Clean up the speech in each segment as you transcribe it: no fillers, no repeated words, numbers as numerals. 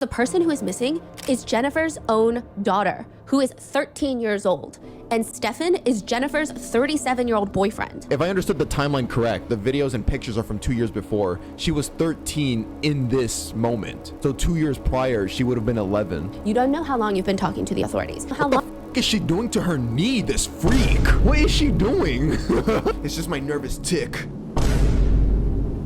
The person who is missing is Jennifer's own daughter, who is 13 years old. And Stephan is Jennifer's 37-year-old boyfriend. If I understood the timeline correct, the videos and pictures are from 2 years before. She was 13 in this moment. So 2 years prior, she would have been 11. You don't know how long you've been talking to the authorities. How long? What is she doing to her knee, this freak? What is she doing? It's just my nervous tick.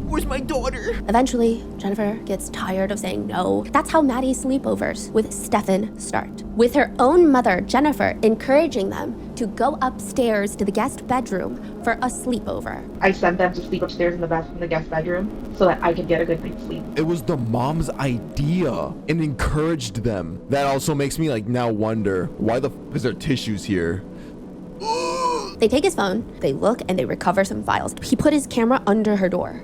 Where's my daughter? Eventually, Jennifer gets tired of saying no. That's how Maddie's sleepovers with Stephan start. With her own mother, Jennifer, encouraging them to go upstairs to the guest bedroom for a sleepover. I sent them to sleep upstairs in the guest bedroom so that I could get a good night's sleep. It was the mom's idea and encouraged them. That also makes me now wonder, why the f is there tissues here? They take his phone, they look, and they recover some files. He put his camera under her door.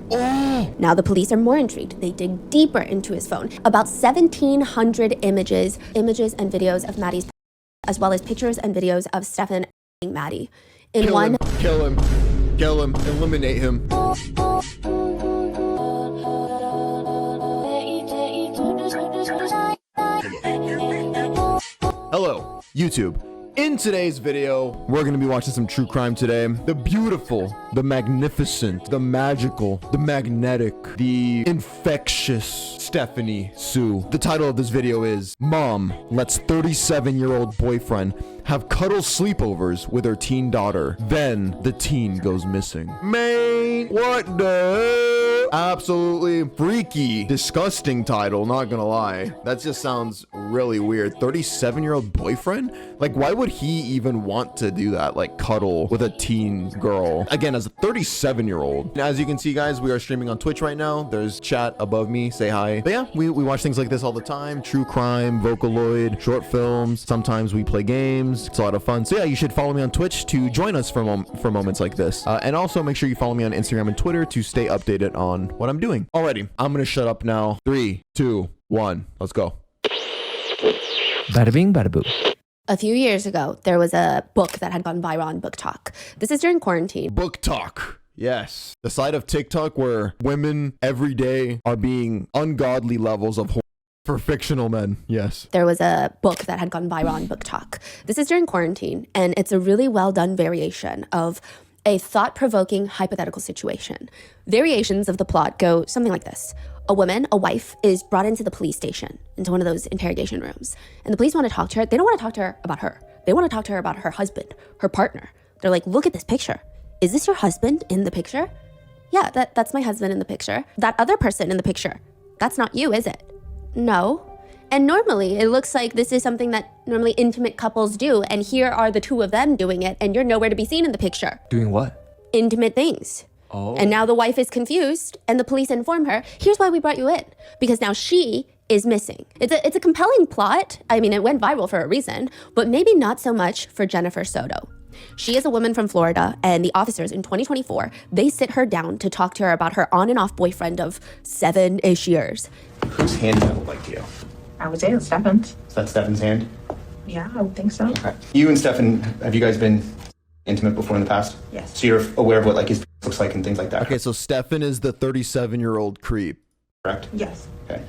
Now the police are more intrigued. They dig deeper into his phone. About 1,700 images and videos of Maddie's, as well as pictures and videos of Stephan and Maddie. Kill him, eliminate him. Hello, YouTube. In today's video, we're gonna be watching some true crime today. The beautiful, the magnificent, the magical, the magnetic, the infectious Stephanie Sue. The title of this video is Mom Lets 37-year-old Boyfriend Have Cuddle Sleepovers with Her Teen Daughter. Then the teen goes missing. Man, what the hell? Absolutely freaky, disgusting title, not gonna lie. That just sounds really weird. 37-year-old boyfriend? Why would he even want to do that? Cuddle with a teen girl? Again, as a 37-year-old. As you can see, guys, we are streaming on Twitch right now. There's chat above me. Say hi. But yeah, we watch things like this all the time. True crime, Vocaloid, short films. Sometimes we play games. It's a lot of fun. So yeah, you should follow me on Twitch to join us for moments like this. And also make sure you follow me on Instagram and Twitter to stay updated on what I'm doing. Alrighty, I'm gonna shut up now. 3, 2, 1, let's go. Bada bing, bada boo. A few years ago, there was a book that had gone viral on Book Talk. This is during quarantine. Book Talk. Yes. The side of TikTok where women every day are being ungodly levels of for fictional men. Yes. There was a book that had gone viral on Book Talk. This is during quarantine, and it's a really well done variation of a thought-provoking hypothetical situation. Variations of the plot go something like this. A woman, a wife, is brought into the police station, into one of those interrogation rooms. And the police want to talk to her. They don't want to talk to her about her. They want to talk to her about her husband, her partner. They're like, look at this picture. Is this your husband in the picture? Yeah, that's my husband in the picture. That other person in the picture, that's not you, is it? No. And normally, it looks like this is something that normally intimate couples do, and here are the two of them doing it, and you're nowhere to be seen in the picture. Doing what? Intimate things. Oh. And now the wife is confused, and the police inform her, here's why we brought you in. Because now she is missing. It's a compelling plot. I mean, it went viral for a reason, but maybe not so much for Jennifer Soto. She is a woman from Florida, and the officers in 2024, they sit her down to talk to her about her on and off boyfriend of 7-ish years. Whose hand does that look like to you? I would say it's Stephan's. Is that Stephan's hand? Yeah, I would think so. Okay. You and Stephan, have you guys been intimate before in the past? Yes. So you're aware of what his looks like and things like that? Okay, so Stephan is the 37-year-old creep. Correct? Yes. Okay.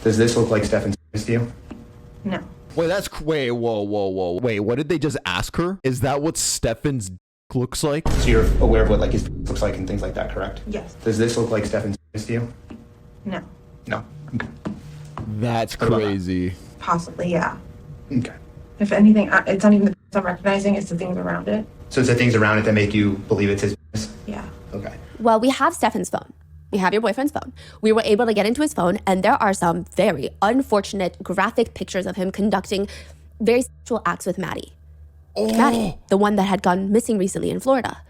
Does this look like Stephan's to you? No. Wait, wait, whoa. Wait, what did they just ask her? Is that what Stephan's looks like? So you're aware of what his looks like and things like that, correct? Yes. Does this look like Stephan's to you? No. No. Okay. That's What about that? crazy. Possibly, yeah. Okay. If anything, it's not even the things I'm recognizing, it's the things around it. So it's the things around it that make you believe it's his business? Yeah. Okay. Well, we have Stephan's phone. We have your boyfriend's phone. We were able to get into his phone, and there are some very unfortunate graphic pictures of him conducting very sexual acts with Maddie. Oh. Maddie, the one that had gone missing recently in Florida.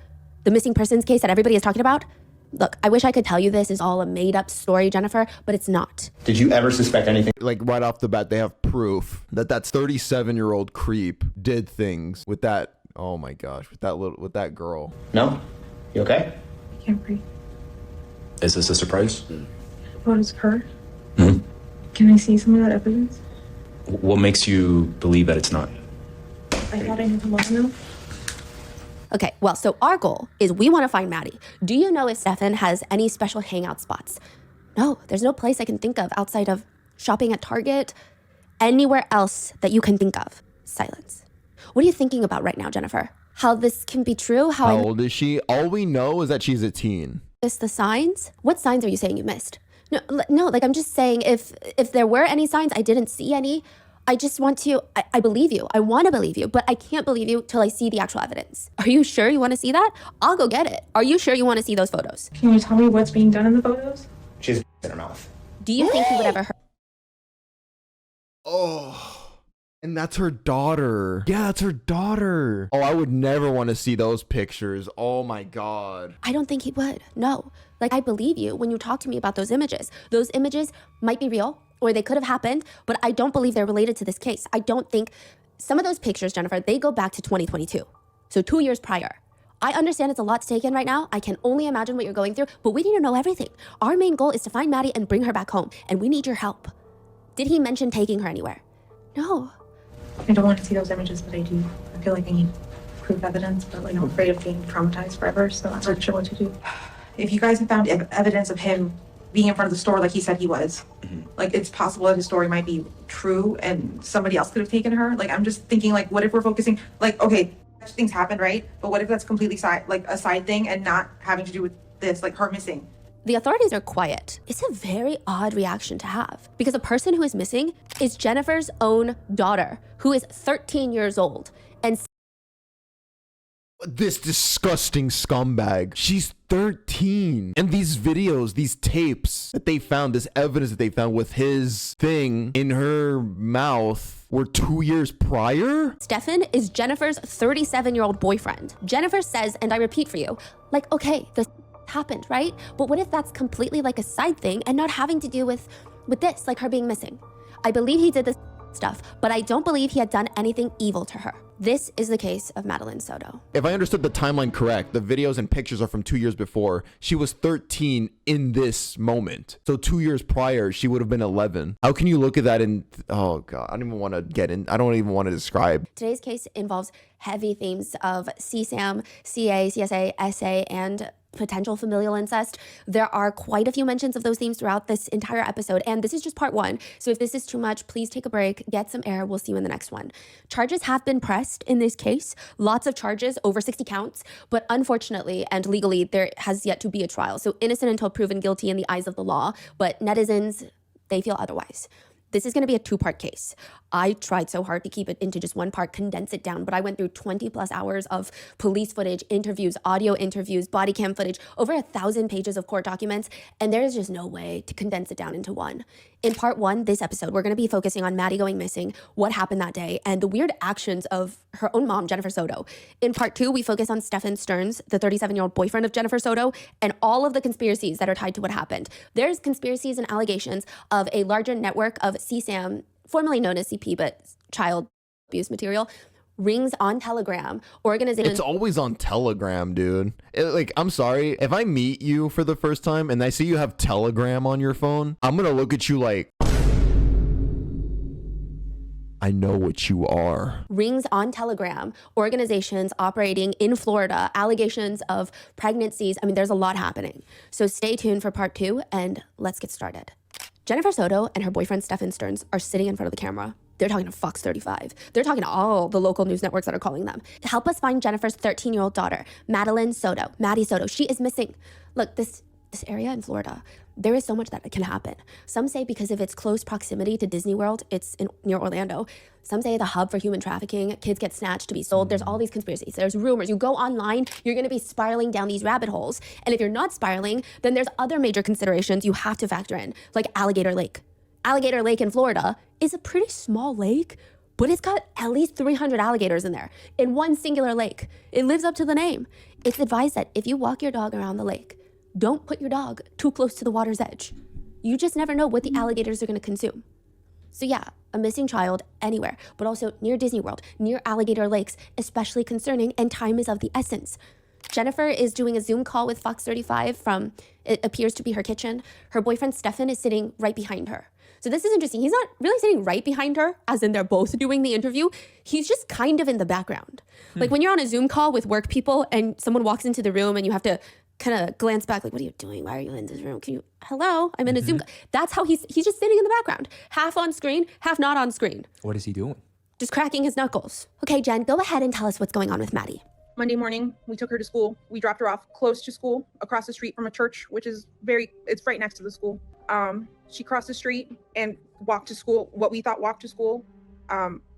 The missing persons case that everybody is talking about. Look, I wish I could tell you this is all a made-up story, Jennifer, but it's not. Did you ever suspect anything? Right off the bat, they have proof that 37-year-old creep did things with that. Oh my gosh, with that girl. No? You okay? I can't breathe. Is this a surprise? What is her? Hmm? Can I see some of that evidence? What makes you believe that it's not? I thought I knew him well enough. Okay, well, so our goal is we want to find Maddie. Do you know if Stephan has any special hangout spots? No, there's no place I can think of outside of shopping at Target, anywhere else that you can think of. Silence. What are you thinking about right now, Jennifer? How this can be true? How old is she? All we know is that she's a teen. Missed the signs? What signs are you saying you missed? No, like I'm just saying if there were any signs, I didn't see any. I just want to, I believe you. I want to believe you, but I can't believe you till I see the actual evidence. Are you sure you want to see that? I'll go get it. Are you sure you want to see those photos? Can you tell me what's being done in the photos? She has in her mouth. Do you think he would ever hurt? Oh, and that's her daughter. Yeah, that's her daughter. Oh, I would never want to see those pictures. Oh my God. I don't think he would. No. Like, I believe you when you talk to me about those images. Those images might be real or they could have happened, but I don't believe they're related to this case. I don't think some of those pictures, Jennifer, they go back to 2022. So 2 years prior. I understand it's a lot to take in right now. I can only imagine what you're going through, but we need to know everything. Our main goal is to find Maddie and bring her back home, and we need your help. Did he mention taking her anywhere? No. I don't want to see those images, but I do. I feel like I need proof evidence, but like I'm afraid of being traumatized forever, so I'm not sure what to do. If you guys have found evidence of him being in front of the store like he said he was, like it's possible that his story might be true and somebody else could have taken her. Like I'm just thinking, like, what if we're focusing, like, okay, things happen, right? But what if that's completely a side thing and not having to do with this, like her missing? The authorities are quiet. It's a very odd reaction to have because a person who is missing is Jennifer's own daughter, who is 13 years old. And this disgusting scumbag. She's 13. And these videos, these tapes that they found, this evidence that they found with his thing in her mouth were 2 years prior? Stephan is Jennifer's 37-year-old boyfriend. Jennifer says, and I repeat for you, like, okay, this happened, right? But what if that's completely like a side thing and not having to do with this, like her being missing? I believe he did this stuff, but I don't believe he had done anything evil to her. This is the case of Madeline Soto. If I understood the timeline correct, the videos and pictures are from 2 years before. She was 13 in this moment. So 2 years prior, she would have been 11. How can you look at that and, oh God, I don't even want to get in. I don't even want to describe. Today's case involves heavy themes of CSAM, CA, CSA, SA, and potential familial incest. There are quite a few mentions of those themes throughout this entire episode, and this is just part one. So if this is too much, please take a break, get some air. We'll see you in the next one. Charges have been pressed in this case, lots of charges, over 60 counts, but unfortunately and legally, there has yet to be a trial. So innocent until proven guilty in the eyes of the law, but netizens, they feel otherwise. This is going to be a two-part case. I tried so hard to keep it into just one part, condense it down, but I went through 20 plus hours of police footage, interviews, audio interviews, body cam footage, over 1,000 pages of court documents, and there is just no way to condense it down into one. In part one, this episode, we're going to be focusing on Maddie going missing, what happened that day, and the weird actions of her own mom, Jennifer Soto. In part two, we focus on Stephan Stearns, the 37-year-old boyfriend of Jennifer Soto, and all of the conspiracies that are tied to what happened. There's conspiracies and allegations of a larger network of CSAM, formerly known as CP, but child abuse material, rings on Telegram, organizations. It's always on Telegram, dude. Like, I'm sorry. If I meet you for the first time and I see you have Telegram on your phone, I'm going to look at you like, I know what you are. Rings on Telegram, organizations operating in Florida, allegations of pregnancies. I mean, there's a lot happening. So stay tuned for part two and let's get started. Jennifer Soto and her boyfriend Stephan Stearns are sitting in front of the camera. They're talking to Fox 35. They're talking to all the local news networks that are calling them to help us find Jennifer's 13-year-old daughter, Madeline Soto, Maddie Soto. She is missing. Look, this area in Florida, there is so much that can happen. Some say because of its close proximity to Disney World, it's near Orlando. Some say the hub for human trafficking, kids get snatched to be sold. There's all these conspiracies. There's rumors. You go online, you're going to be spiraling down these rabbit holes. And if you're not spiraling, then there's other major considerations you have to factor in, like Alligator Lake. Alligator Lake in Florida is a pretty small lake, but it's got at least 300 alligators in there in one singular lake. It lives up to the name. It's advised that if you walk your dog around the lake, don't put your dog too close to the water's edge. You just never know what the alligators are going to consume. So yeah, a missing child anywhere, but also near Disney World, near alligator lakes, especially concerning, and time is of the essence. Jennifer is doing a Zoom call with Fox 35 from, it appears to be her kitchen. Her boyfriend Stephan is sitting right behind her. So this is interesting. He's not really sitting right behind her, as in they're both doing the interview. He's just kind of in the background. Like when you're on a Zoom call with work people and someone walks into the room and you have to kind of glance back like, what are you doing? Why are you in this room? Can you, hello? I'm in a Zoom. That's how he's just sitting in the background, half on screen, half not on screen. What is he doing? Just cracking his knuckles. Okay, Jen, go ahead and tell us what's going on with Maddie. Monday morning, we took her to school. We dropped her off close to school, across the street from a church, which is it's right next to the school. She crossed the street and walked to school, what we thought walked to school.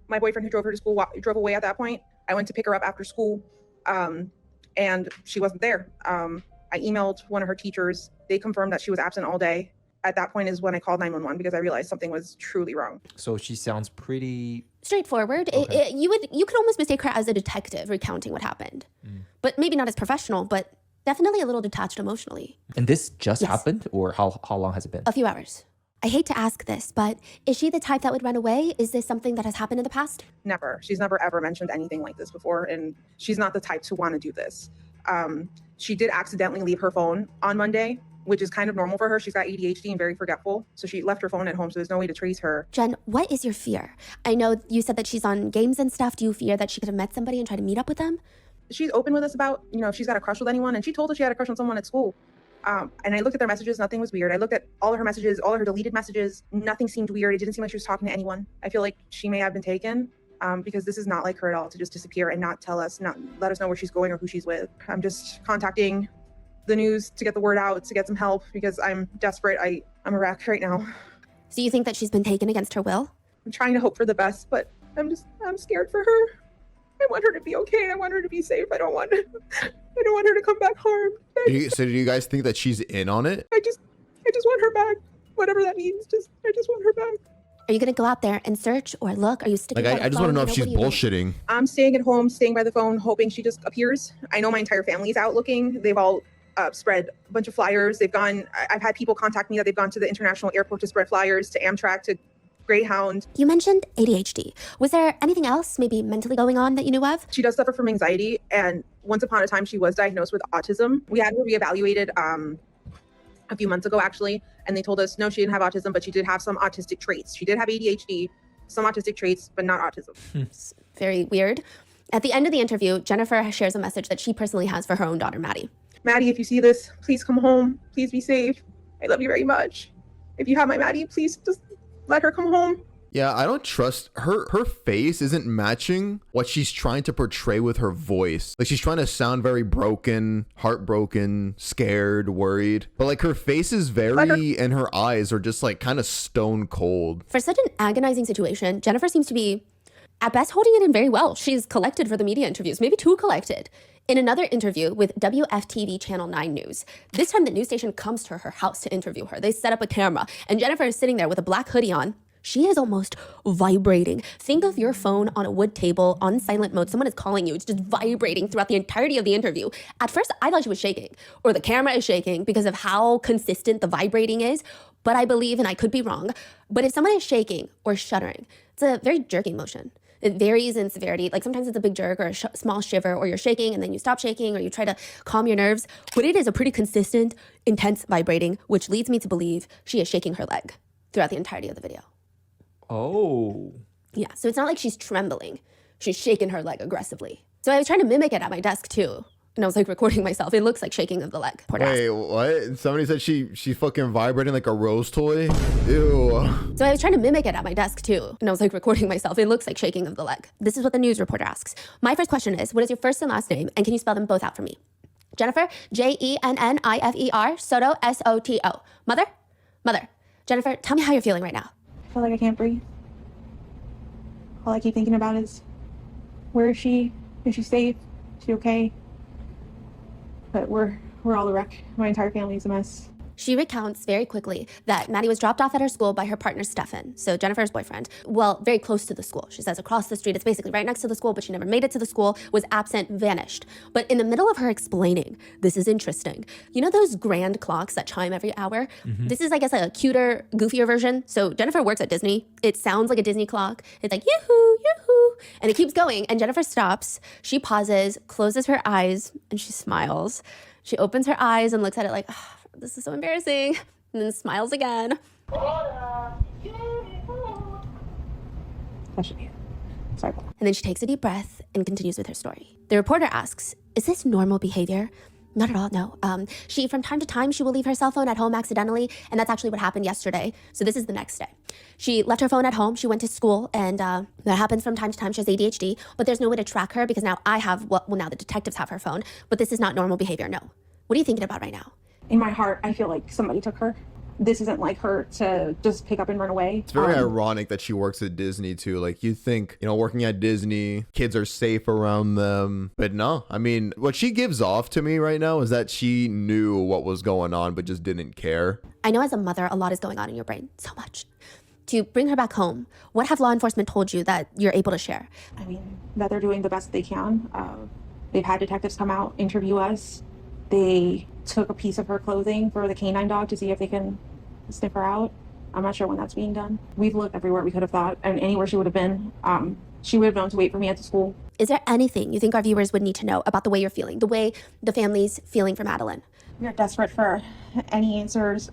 My boyfriend who drove her to school drove away at that point. I went to pick her up after school, and she wasn't there. I emailed one of her teachers. They confirmed that she was absent all day. At that point is when I called 911 because I realized something was truly wrong. So she sounds pretty straightforward. Okay. You could almost mistake her as a detective recounting what happened, but maybe not as professional, but definitely a little detached emotionally. And this just happened, or how long has it been? A few hours. I hate to ask this, but is she the type that would run away? Is this something that has happened in the past? Never. She's never ever mentioned anything like this before, and she's not the type to want to do this. She did accidentally leave her phone on Monday, which is kind of normal for her. She's got ADHD and very forgetful. So she left her phone at home, so there's no way to trace her. Jen, what is your fear? I know you said that she's on games and stuff. Do you fear that she could have met somebody and tried to meet up with them? She's open with us about, if she's got a crush with anyone, and she told us she had a crush on someone at school. And I looked at their messages, nothing was weird. I looked at all of her messages, all of her deleted messages, nothing seemed weird. It didn't seem like she was talking to anyone. I feel like she may have been taken because this is not like her at all, to just disappear and not tell us, not let us know where she's going or who she's with. I'm just contacting the news to get the word out, to get some help, because I'm desperate. I'm a wreck right now. So you think that she's been taken against her will? I'm trying to hope for the best, but I'm scared for her. I want her to be okay. I want her to be safe. I don't want her to come back harmed. So do you guys think that she's in on it? I just want her back. Whatever that means. I just want her back. Are you going to go out there and search or look? Are you sticking by the I just want to phone? know if she's bullshitting. I'm staying at home, staying by the phone, hoping she just appears. I know my entire family's out looking. They've all spread a bunch of flyers. I've had people contact me that they've gone to the international airport to spread flyers, to Amtrak, to Greyhound. You mentioned ADHD. Was there anything else maybe mentally going on that you knew of? She does suffer from anxiety, and once upon a time she was diagnosed with autism. We had her reevaluated a few months ago actually, and they told us no, she didn't have autism, but she did have some autistic traits. She did have ADHD, some autistic traits, but not autism. It's very weird. At the end of the interview, Jennifer shares a message that she personally has for her own daughter, Maddie. Maddie, if you see this, please come home. Please be safe. I love you very much. If you have my Maddie, please just let her come home. Yeah, I don't trust her. Her face isn't matching what she's trying to portray with her voice. Like, she's trying to sound very broken, heartbroken, scared, worried. But like, her face is very, and her eyes are just like kind of stone cold. For such an agonizing situation, Jennifer seems to be, at best, holding it in very well. She's collected for the media interviews, maybe too collected. In another interview with WFTV Channel 9 News, this time the news station comes to her house to interview her. They set up a camera, and Jennifer is sitting there with a black hoodie on. She is almost vibrating. Think of your phone on a wood table on silent mode. Someone is calling you. It's just vibrating throughout the entirety of the interview. At first, I thought she was shaking, or the camera is shaking because of how consistent the vibrating is. But I believe, and I could be wrong, but if someone is shaking or shuddering, it's a very jerking motion. It varies in severity. Like, sometimes it's a big jerk or a small shiver, or you're shaking and then you stop shaking, or you try to calm your nerves. But it is a pretty consistent, intense vibrating, which leads me to believe she is shaking her leg throughout the entirety of the video. Oh. Yeah, so it's not like she's trembling. She's shaking her leg aggressively. So I was trying to mimic it at my desk too. And I was like recording myself. It looks like shaking of the leg. Wait, what? Somebody said she's fucking vibrating like a rose toy? Ew. So I was trying to mimic it at my desk too. And I was like recording myself. It looks like shaking of the leg. This is what the news reporter asks. My first question is, what is your first and last name? And can you spell them both out for me? Jennifer, Jennifer, Soto, Soto. Mother. Jennifer, tell me how you're feeling right now. I feel like I can't breathe. All I keep thinking about is, where is she? Is she safe? Is she okay? But we're all a wreck. My entire family is a mess. She recounts very quickly that Maddie was dropped off at her school by her partner, Stephan, so Jennifer's boyfriend, well, very close to the school. She says across the street, it's basically right next to the school, but she never made it to the school, was absent, vanished. But in the middle of her explaining, this is interesting. You know those grand clocks that chime every hour? Mm-hmm. This is, I guess, a cuter, goofier version. So Jennifer works at Disney. It sounds like a Disney clock. It's like, yoo-hoo, yoo-hoo. And it keeps going, and Jennifer stops. She pauses, closes her eyes, and she smiles. She opens her eyes and looks at it like, oh, this is so embarrassing, and then smiles again. That should be it. Sorry. And then she takes a deep breath and continues with her story. The reporter asks, is this normal behavior? Not at all, no. She, from time to time, she will leave her cell phone at home accidentally, and that's actually what happened yesterday. So this is the next day. She left her phone at home, she went to school, and that happens from time to time. She has ADHD, but there's no way to track her because now I have, well, now the detectives have her phone, but this is not normal behavior, no. What are you thinking about right now? In my heart, I feel like somebody took her. This isn't like her to just pick up and run away. It's very ironic that she works at Disney too. Like, you think, you know, working at Disney, kids are safe around them. But no, I mean, what she gives off to me right now is that she knew what was going on, but just didn't care. I know as a mother, a lot is going on in your brain, so much. To bring her back home, what have law enforcement told you that you're able to share? I mean, that they're doing the best they can. They've had detectives come out, interview us. They took a piece of her clothing for the canine dog to see if they can sniff her out. I'm not sure when that's being done. We've looked everywhere we could have thought, and anywhere she would have been. She would have known to wait for me at the school. Is there anything you think our viewers would need to know about the way you're feeling, the way the family's feeling for Madeline? We are desperate for any answers,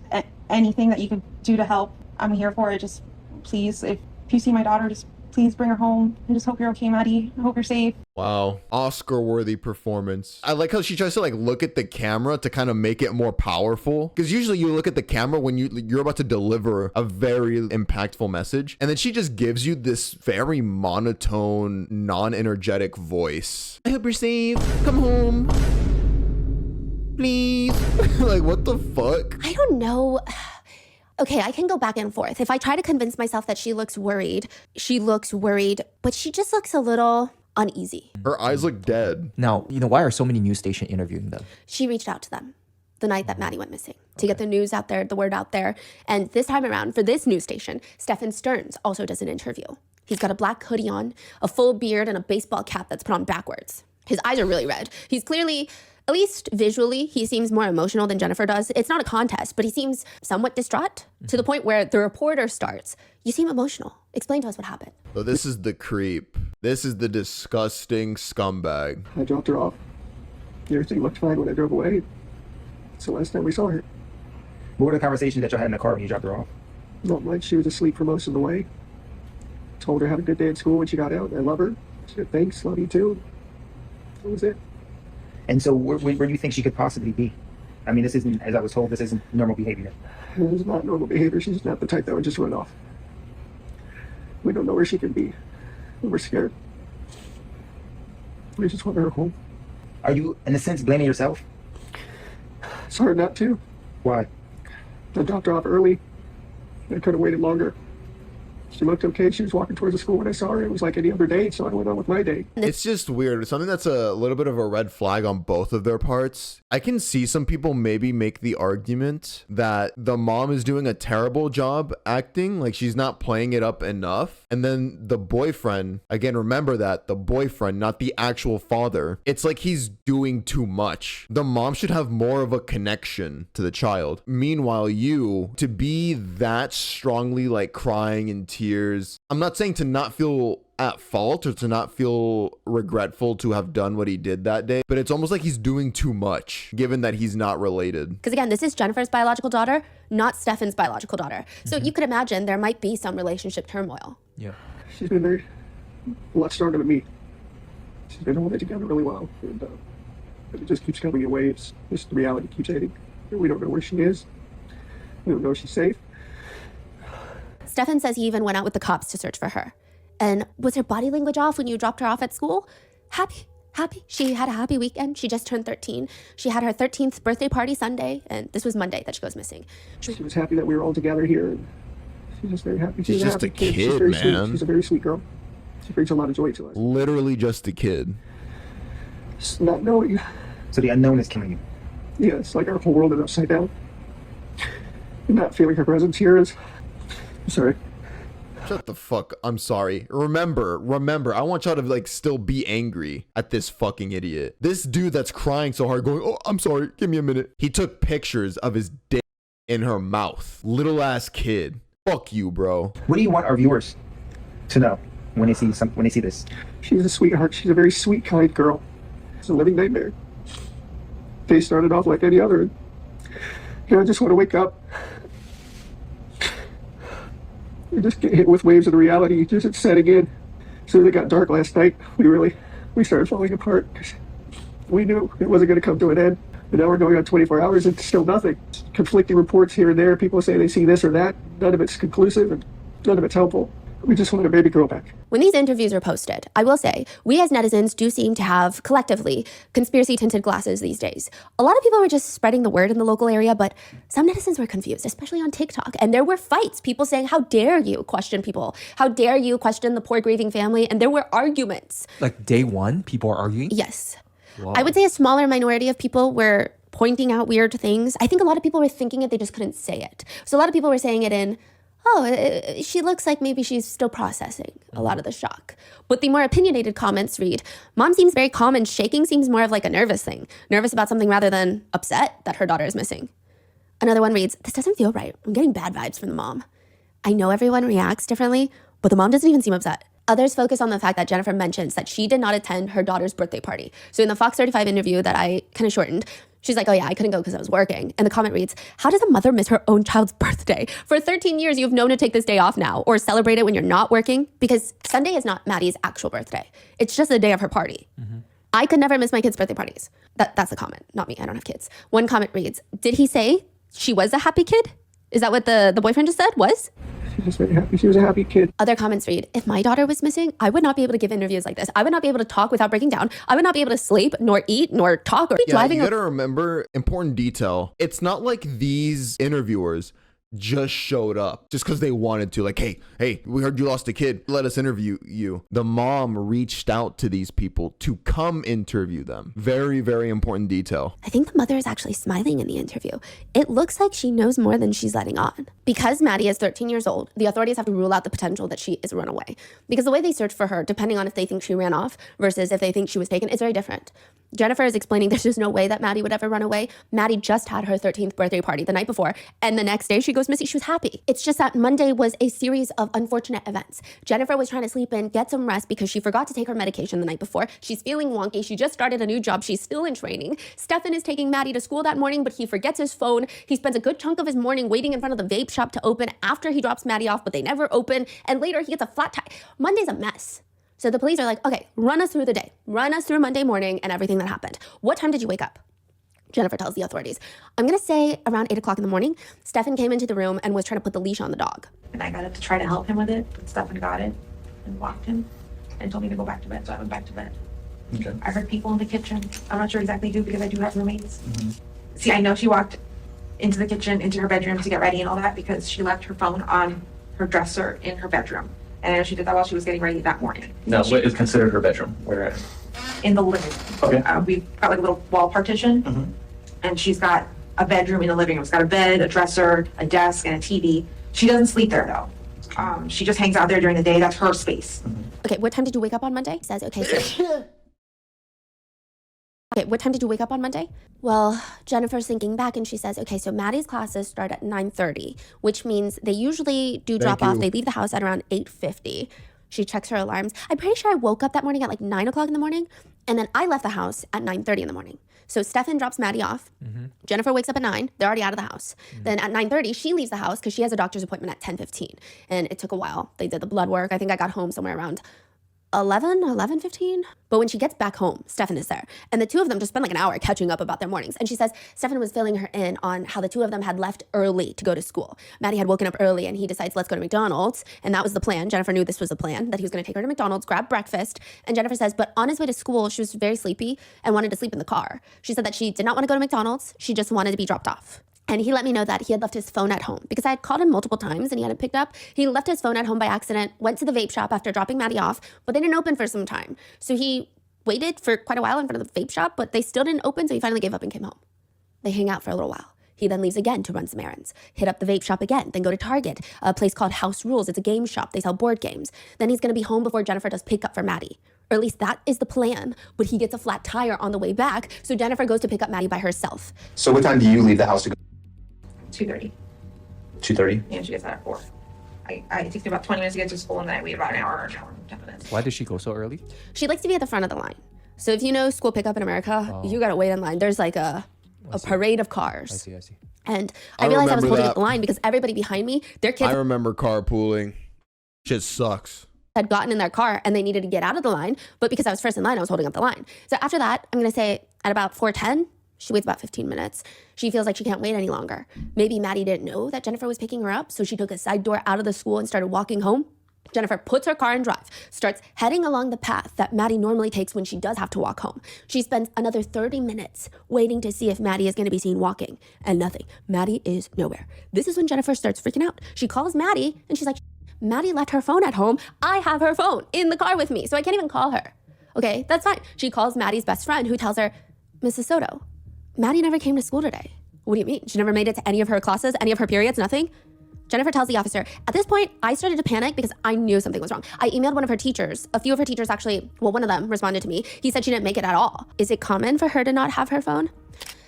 anything that you can do to help. I'm here for it. Just please, if you see my daughter, just please bring her home. I just hope you're okay, Maddie. I hope you're safe. Wow. Oscar-worthy performance. I like how she tries to like look at the camera to kind of make it more powerful. Because usually you look at the camera when you're about to deliver a very impactful message. And then she just gives you this very monotone, non-energetic voice. I hope you're safe. Come home. Please. Like, what the fuck? I don't know. Okay, I can go back and forth. If I try to convince myself that she looks worried, but she just looks a little uneasy. Her eyes look dead. Now, you know, why are so many news stations interviewing them? She reached out to them the night that Maddie went missing to get the news out there, the word out there. And this time around, for this news station, Stephan Stearns also does an interview. He's got a black hoodie on, a full beard, and a baseball cap that's put on backwards. His eyes are really red. He's clearly, at least visually, he seems more emotional than Jennifer does. It's not a contest, but he seems somewhat distraught to the point where the reporter starts. You seem emotional. Explain to us what happened. So this is the creep. This is the disgusting scumbag. I dropped her off. Everything looked fine when I drove away. It's the last time we saw her. What were the conversations that y'all had in the car when you dropped her off? Not much. She was asleep for most of the way. Told her have a good day at school when she got out. I love her. She said, thanks, love you too. That was it. And so where do you think she could possibly be? I mean, this isn't, as I was told, this isn't normal behavior. It's not normal behavior. She's not the type that would just run off. We don't know where she could be. We're scared. We just want her home. Are you, in a sense, blaming yourself? It's hard not to. Why? I dropped her off early. I could have waited longer. She looked okay. She was walking towards the school when I saw her. It was like any other day, so I went on with my day. It's just weird. Something that's a little bit of a red flag on both of their parts. I can see some people maybe make the argument that the mom is doing a terrible job acting, like she's not playing it up enough. And then the boyfriend, again, remember that, the boyfriend, not the actual father, it's like he's doing too much. The mom should have more of a connection to the child. Meanwhile, you, to be that strongly like crying in tears, I'm not saying to not feel at fault or to not feel regretful to have done what he did that day, but it's almost like he's doing too much given that he's not related. Because again, this is Jennifer's biological daughter, not Stephan's biological daughter. So you could imagine there might be some relationship turmoil. Yeah. She's been very, a lot stronger than me. She's been holding it together really well. And but it just keeps coming in waves. Just the reality keeps hitting. We don't know where she is. We don't know if she's safe. Stephan says he even went out with the cops to search for her. And was her body language off when you dropped her off at school? Happy. She had a happy weekend. She just turned 13. She had her 13th birthday party Sunday, and this was Monday that she goes missing. She was happy that we were all together here. And she's just very happy. She's just a kid, she's very man. Sweet. She's a very sweet girl. She brings a lot of joy to us. Literally just a kid. Just not knowing. So the unknown is killing you. Yeah, it's like our whole world is upside down. And not feeling her presence here is... I'm sorry. Shut the fuck. I'm sorry. Remember, I want y'all to like still be angry at this fucking idiot. This dude that's crying so hard going, oh, I'm sorry, give me a minute. He took pictures of his dick in her mouth. Little ass kid. Fuck you, bro. What do you want our viewers to know when they see this? She's a sweetheart. She's a very sweet, kind girl. It's a living nightmare. They started off like any other. You know, I just want to wake up. We just get hit with waves of the reality, just it's setting in. So it got dark last night. We started falling apart because we knew it wasn't going to come to an end. And now we're going on 24 hours, it's still nothing. Conflicting reports here and there, people say they see this or that. None of it's conclusive and none of it's helpful. We just want our baby girl back. When these interviews are posted, I will say, we as netizens do seem to have, collectively, conspiracy-tinted glasses these days. A lot of people were just spreading the word in the local area, but some netizens were confused, especially on TikTok. And there were fights, people saying, how dare you question people? How dare you question the poor grieving family? And there were arguments. Like day one, people are arguing? Yes. Wow. I would say a smaller minority of people were pointing out weird things. I think a lot of people were thinking it, they just couldn't say it. So a lot of people were saying it in, she looks like maybe she's still processing a lot of the shock. But the more opinionated comments read, mom seems very calm and shaking seems more of like a nervous thing. Nervous about something rather than upset that her daughter is missing. Another one reads, this doesn't feel right. I'm getting bad vibes from the mom. I know everyone reacts differently, but the mom doesn't even seem upset. Others focus on the fact that Jennifer mentions that she did not attend her daughter's birthday party. So in the Fox 35 interview that I kind of shortened, she's like, oh yeah, I couldn't go because I was working. And the comment reads, how does a mother miss her own child's birthday? For 13 years, you've known to take this day off now or celebrate it when you're not working, because Sunday is not Maddie's actual birthday. It's just the day of her party. I could never miss my kids' birthday parties. That's a comment, not me, I don't have kids. One comment reads, did he say she was a happy kid? Is that what the boyfriend just said, was? She was very happy. She was a happy kid. Other comments read, if my daughter was missing, I would not be able to give interviews like this. I would not be able to talk without breaking down. I would not be able to sleep, nor eat, nor talk, or be driving. You gotta remember, important detail. It's not like these interviewers just showed up just because they wanted to. Like, hey, we heard you lost a kid. Let us interview you. The mom reached out to these people to come interview them. Very, very important detail. I think the mother is actually smiling in the interview. It looks like she knows more than she's letting on. Because Maddie is 13 years old, the authorities have to rule out the potential that she is a runaway. Because the way they search for her, depending on if they think she ran off versus if they think she was taken, is very different. Jennifer is explaining there's just no way that Maddie would ever run away. Maddie just had her 13th birthday party the night before, and the next day she goes missing. She was happy. It's just that Monday was a series of unfortunate events. Jennifer was trying to sleep in, get some rest because she forgot to take her medication the night before. She's feeling wonky. She just started a new job. She's still in training. Stephan is taking Maddie to school that morning, but he forgets his phone. He spends a good chunk of his morning waiting in front of the vape shop to open after he drops Maddie off, but they never open. And later he gets a flat tire. Monday's a mess. So the police are like, okay, run us through the day. Run us through Monday morning and everything that happened. What time did you wake up? Jennifer tells the authorities. I'm going to say around 8 o'clock in the morning, Stephan came into the room and was trying to put the leash on the dog. And I got up to try to help him with it, but Stephan got it and walked him and told me to go back to bed. So I went back to bed. Okay. I heard people in the kitchen. I'm not sure exactly who because I do have roommates. See, I know she walked into the kitchen, into her bedroom to get ready and all that because she left her phone on her dresser in her bedroom. And I know she did that while she was getting ready that morning. Now, what is considered her bedroom? Where? In the living room. Okay. We've got like a little wall partition. And she's got a bedroom in the living room. It's got a bed, a dresser, a desk, and a TV. She doesn't sleep there though. She just hangs out there during the day. That's her space. Okay, what time did you wake up on Monday? He says, okay, so... Okay, what time did you wake up on Monday? Well, Jennifer's thinking back and she says, okay, so Maddie's classes start at 9:30, which means they usually do drop off. They leave the house at around 8:50. She checks her alarms. I'm pretty sure I woke up that morning at like 9 o'clock in the morning, and then I left the house at 9:30 in the morning. So Stephan drops Maddie off. Jennifer wakes up at 9. They're already out of the house. Then at 9:30, she leaves the house because she has a doctor's appointment at 10:15. And it took a while. They did the blood work. I think I got home somewhere around 11:15. But when she gets back home, Stephan is there. And the two of them just spend like an hour catching up about their mornings. And she says Stephan was filling her in on how the two of them had left early to go to school. Maddie had woken up early and he decides, let's go to McDonald's. And that was the plan. Jennifer knew this was the plan, that he was going to take her to McDonald's, grab breakfast. And Jennifer says, but on his way to school, she was very sleepy and wanted to sleep in the car. She said that she did not want to go to McDonald's. She just wanted to be dropped off. And he let me know that he had left his phone at home because I had called him multiple times and he hadn't picked up. He left his phone at home by accident, went to the vape shop after dropping Maddie off, but they didn't open for some time. So he waited for quite a while in front of the vape shop, but they still didn't open, so he finally gave up and came home. They hang out for a little while. He then leaves again to run some errands, hit up the vape shop again, then go to Target, a place called House Rules. It's a game shop. They sell board games. Then he's going to be home before Jennifer does pick up for Maddie. Or at least that is the plan, but he gets a flat tire on the way back, so Jennifer goes to pick up Maddie by herself. So what time do you leave the house to go? 2:30. 2:30? And she gets out at 4. It takes me about 20 minutes to get to school and then I wait about an hour and 10 minutes. Why does she go so early? She likes to be at the front of the line. So if you know school pickup in America, you gotta wait in line. There's like a parade of cars. I see. And I realized I was remember holding that. up the line because everybody behind me, their kids I remember carpooling. Shit sucks. had gotten in their car and they needed to get out of the line. But because I was first in line, I was holding up the line. So after that, I'm gonna say at about 4:10, She waits about 15 minutes. She feels like she can't wait any longer. Maybe Maddie didn't know that Jennifer was picking her up, so she took a side door out of the school and started walking home. Jennifer puts her car in drive, starts heading along the path that Maddie normally takes when she does have to walk home. She spends another 30 minutes waiting to see if Maddie is going to be seen walking, and nothing. Maddie is nowhere. This is when Jennifer starts freaking out. She calls Maddie, and she's like, Maddie left her phone at home. I have her phone in the car with me, so I can't even call her. Okay, that's fine. She calls Maddie's best friend, who tells her, Mrs. Soto, Maddie never came to school today. What do you mean? She never made it to any of her classes, any of her periods, nothing? Jennifer tells the officer, at this point, I started to panic because I knew something was wrong. I emailed one of her teachers. A few of her teachers actually, well, one of them responded to me. He said she didn't make it at all. Is it common for her to not have her phone?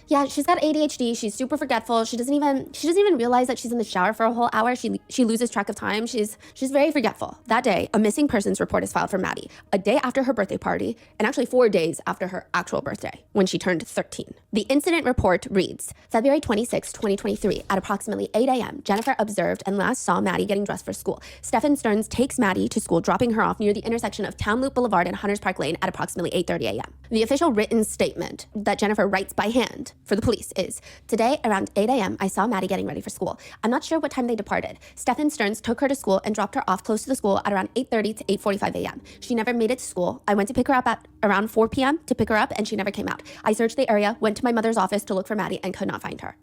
Yeah, she's got ADHD. She's super forgetful. She doesn't even realize that she's in the shower for a whole hour. She loses track of time. She's very forgetful. That day, a missing persons report is filed for Maddie, a day after her birthday party, and actually 4 days after her actual birthday, when she turned 13. The incident report reads, February 26, 2023, at approximately 8 a.m., Jennifer observed and last saw Maddie getting dressed for school. Stephan Stearns takes Maddie to school, dropping her off near the intersection of Town Loop Boulevard and Hunters Park Lane at approximately 8:30 a.m. The official written statement that Jennifer writes by hand for the police is, today around 8 a.m. I saw Maddie getting ready for school. I'm not sure what time they departed. Stephan Stearns took her to school and dropped her off close to the school at around 8:30 to 8:45 a.m. She never made it to school. I went to pick her up at around 4 p.m. to pick her up and she never came out. I searched the area, went to my mother's office to look for Maddie and could not find her.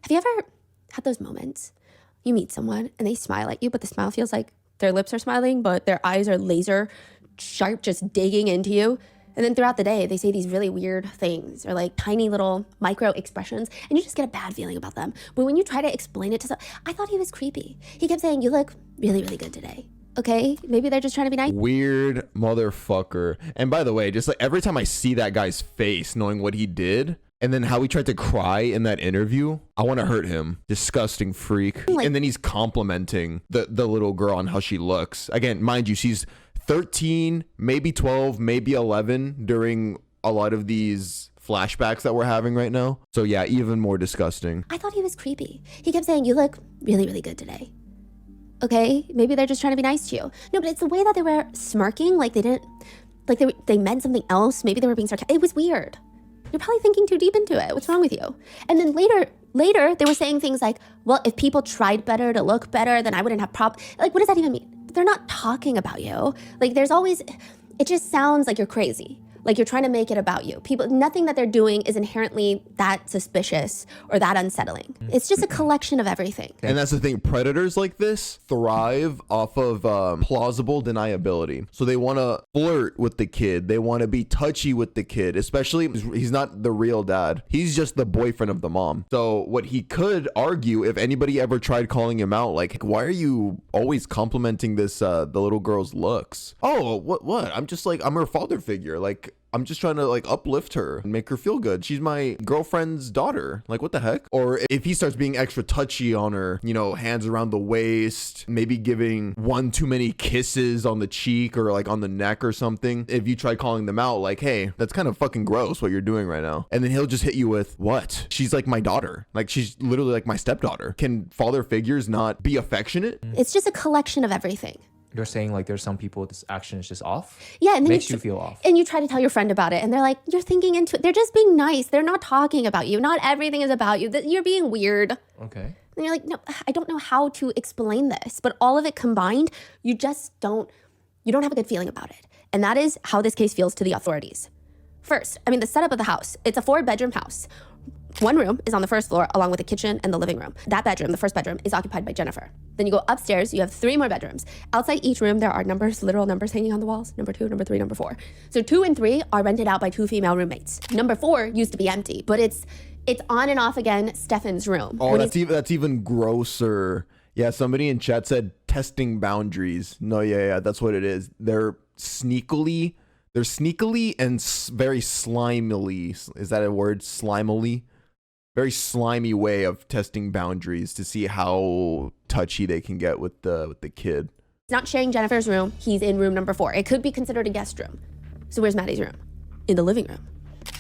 Have you ever had those moments? You meet someone and they smile at you, but the smile feels like their lips are smiling, but their eyes are laser sharp, just digging into you. And then throughout the day, they say these really weird things or like tiny little micro expressions, and you just get a bad feeling about them. But when you try to explain it to someone, I thought he was creepy. He kept saying, you look really, really good today. Okay, maybe they're just trying to be nice. Weird motherfucker. And by the way, just like every time I see that guy's face, knowing what he did, and then how he tried to cry in that interview, I want to hurt him. Disgusting freak. And then he's complimenting the little girl on how she looks. Again, mind you, she's 13, maybe 12, maybe 11 during a lot of these flashbacks that we're having right now. So yeah, even more disgusting. I thought he was creepy. He kept saying, you look really, really good today. Okay, maybe they're just trying to be nice to you. No, but it's the way that they were smirking, like they didn't, like they meant something else. Maybe they were being sarcastic. It was weird. You're probably thinking too deep into it. What's wrong with you? And then later they were saying things like, well, if people tried better to look better, then I wouldn't have problems. Like, what does that even mean? They're not talking about you. Like, there's always, it just sounds like you're crazy. Like you're trying to make it about you. People, nothing that they're doing is inherently that suspicious or that unsettling. It's just a collection of everything. And that's the thing. Predators like this thrive off of plausible deniability. So they want to flirt with the kid. They want to be touchy with the kid, especially he's not the real dad. He's just the boyfriend of the mom. So what he could argue, if anybody ever tried calling him out, like, why are you always complimenting this, the little girl's looks? Oh, what? I'm her father figure. Like, I'm just trying to like uplift her and make her feel good. She's my girlfriend's daughter. Like, what the heck? Or if he starts being extra touchy on her, you know, hands around the waist, maybe giving one too many kisses on the cheek or like on the neck or something. If you try calling them out like, hey, that's kind of fucking gross what you're doing right now. And then he'll just hit you with, what? She's like my daughter. Like, she's literally like my stepdaughter. Can father figures not be affectionate? It's just a collection of everything. You're saying like there's some people this action is just off? Yeah, and then makes you feel off. And you try to tell your friend about it and they're like, you're thinking into it. They're just being nice. They're not talking about you. Not everything is about you. You're being weird. Okay. And you're like, no, I don't know how to explain this. But all of it combined, you don't have a good feeling about it. And that is how this case feels to the authorities. First, I mean, the setup of the house, it's a 4-bedroom house. One room is on the first floor along with the kitchen and the living room. That bedroom, the first bedroom, is occupied by Jennifer. Then you go upstairs, you have 3 more bedrooms. Outside each room, there are numbers, literal numbers hanging on the walls. Number 2, number 3, number 4. So 2 and 3 are rented out by 2 female roommates. Number 4 used to be empty, but it's on and off again Stephan's room. Oh, that's even grosser. Yeah, somebody in chat said testing boundaries. No, yeah, that's what it is. They're sneakily and very slimily. Is that a word? Slimily? Very slimy way of testing boundaries to see how touchy they can get with the kid. He's not sharing Jennifer's room. He's in room number 4. It could be considered a guest room. So where's Maddie's room? In the living room.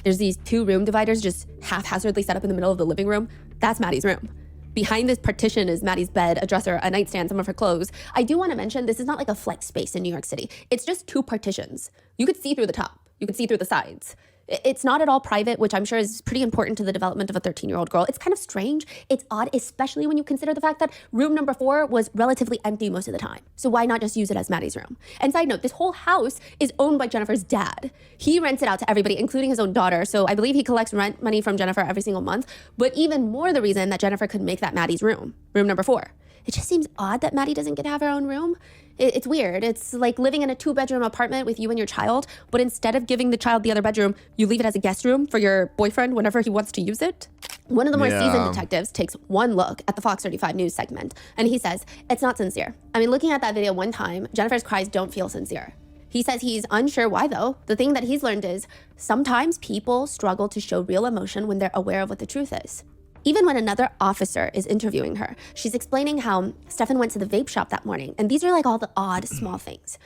There's these 2 room dividers just haphazardly set up in the middle of the living room. That's Maddie's room. Behind this partition is Maddie's bed, a dresser, a nightstand, some of her clothes. I do want to mention this is not like a flex space in New York City. It's just 2 partitions. You could see through the top. You could see through the sides. It's not at all private, which I'm sure is pretty important to the development of a 13-year-old girl. It's kind of strange. It's odd, especially when you consider the fact that room number 4 was relatively empty most of the time. So why not just use it as Maddie's room? And side note, this whole house is owned by Jennifer's dad. He rents it out to everybody, including his own daughter. So I believe he collects rent money from Jennifer every single month. But even more the reason that Jennifer could make that Maddie's room number 4. It just seems odd that Maddie doesn't get to have her own room. It's weird. It's like living in a 2-bedroom apartment with you and your child, but instead of giving the child the other bedroom, you leave it as a guest room for your boyfriend whenever he wants to use it. One of the more seasoned detectives takes one look at the Fox 35 News segment, and he says, it's not sincere. I mean, looking at that video one time, Jennifer's cries don't feel sincere. He says he's unsure why though. The thing that he's learned is sometimes people struggle to show real emotion when they're aware of what the truth is. Even when another officer is interviewing her, she's explaining how Stephan went to the vape shop that morning. And these are like all the odd small things.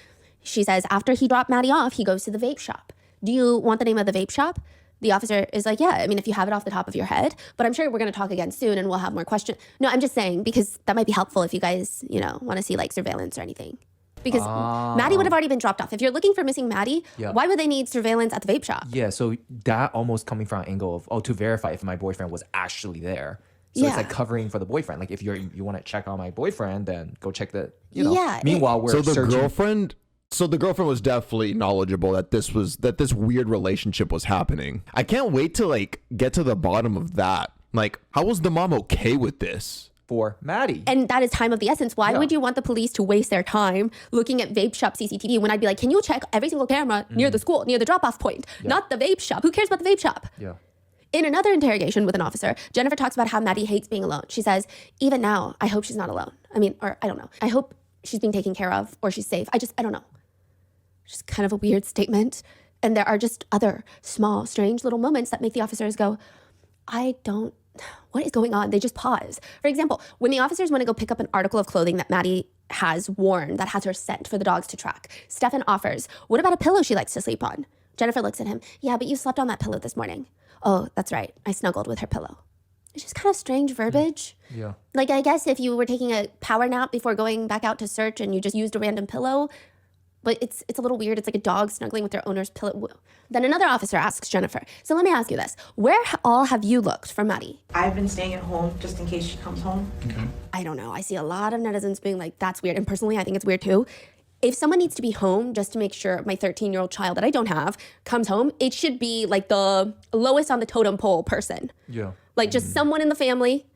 She says after he dropped Maddie off, he goes to the vape shop. Do you want the name of the vape shop? The officer is like, yeah, I mean, if you have it off the top of your head, but I'm sure we're going to talk again soon and we'll have more questions. No, I'm just saying because that might be helpful if you guys, want to see like surveillance or anything. Because Maddie would have already been dropped off. If you're looking for missing Maddie, why would they need surveillance at the vape shop? Yeah, so that almost coming from an angle of, to verify if my boyfriend was actually there. So it's like covering for the boyfriend. Like if you want to check on my boyfriend, then go check the, Yeah, Meanwhile, we're searching. So the girlfriend was definitely knowledgeable that this weird relationship was happening. I can't wait to like get to the bottom of that. Like, how was the mom okay with this? For Maddie. And that is time of the essence. Why would you want the police to waste their time looking at vape shop CCTV when I'd be like, can you check every single camera near the school, near the drop-off point, not the vape shop? Who cares about the vape shop? Yeah. In another interrogation with an officer, Jennifer talks about how Maddie hates being alone. She says, even now, I hope she's not alone. I mean, or I don't know. I hope she's being taken care of or she's safe. I don't know. Just kind of a weird statement. And there are just other small, strange little moments that make the officers go, what is going on? They just pause. For example, when the officers want to go pick up an article of clothing that Maddie has worn that has her scent for the dogs to track, Stephan offers, what about a pillow she likes to sleep on? Jennifer looks at him. Yeah, but you slept on that pillow this morning. Oh, that's right. I snuggled with her pillow. It's just kind of strange verbiage. Yeah. Like, I guess if you were taking a power nap before going back out to search and you just used a random pillow, but it's a little weird. It's like a dog snuggling with their owner's pillow. Then another officer asks Jennifer, so let me ask you this. Where all have you looked for Maddie? I've been staying at home just in case she comes home. Okay. I don't know. I see a lot of netizens being like, that's weird. And personally, I think it's weird too. If someone needs to be home just to make sure my 13-year-old child that I don't have comes home, it should be like the lowest on the totem pole person. Yeah. Like just someone in the family,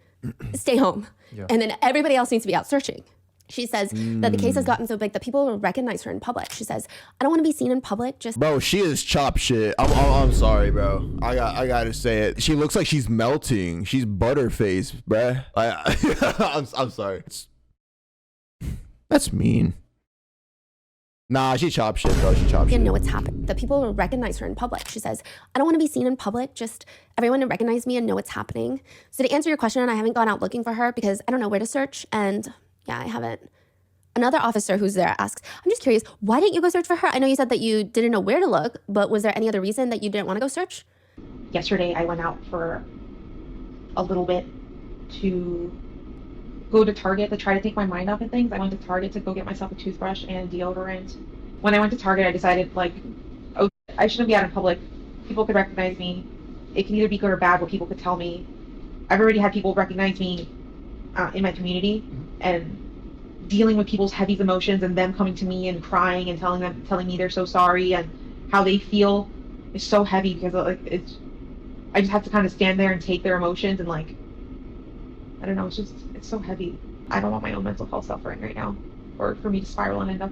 stay home. Yeah. And then everybody else needs to be out searching. She says that the case has gotten so big that people will recognize her in public. She says, I don't want to be seen in public. Just Bro, she is chop shit. I'm sorry, bro. I gotta say it. She looks like she's melting. She's butterface, bruh. I'm sorry. That's mean. Nah, she chop shit, bro. She chop shit. know what's happened. That people will recognize her in public. She says, I don't want to be seen in public. Just everyone to recognize me and know what's happening. So to answer your question, I haven't gone out looking for her because I don't know where to search. And yeah, I haven't. Another officer who's there asks, I'm just curious, why didn't you go search for her? I know you said that you didn't know where to look, but was there any other reason that you didn't want to go search? Yesterday, I went out for a little bit to go to Target to try to take my mind off of things. I went to Target to go get myself a toothbrush and deodorant. When I went to Target, I decided, like, oh, I shouldn't be out in public. People could recognize me. It can either be good or bad, what people could tell me. I've already had people recognize me in my community, and dealing with people's heavy emotions and them coming to me and crying and telling me they're so sorry and how they feel is so heavy because I just have to kind of stand there and take their emotions and like, I don't know, it's so heavy. I don't want my own mental health suffering right now, or for me to spiral and end up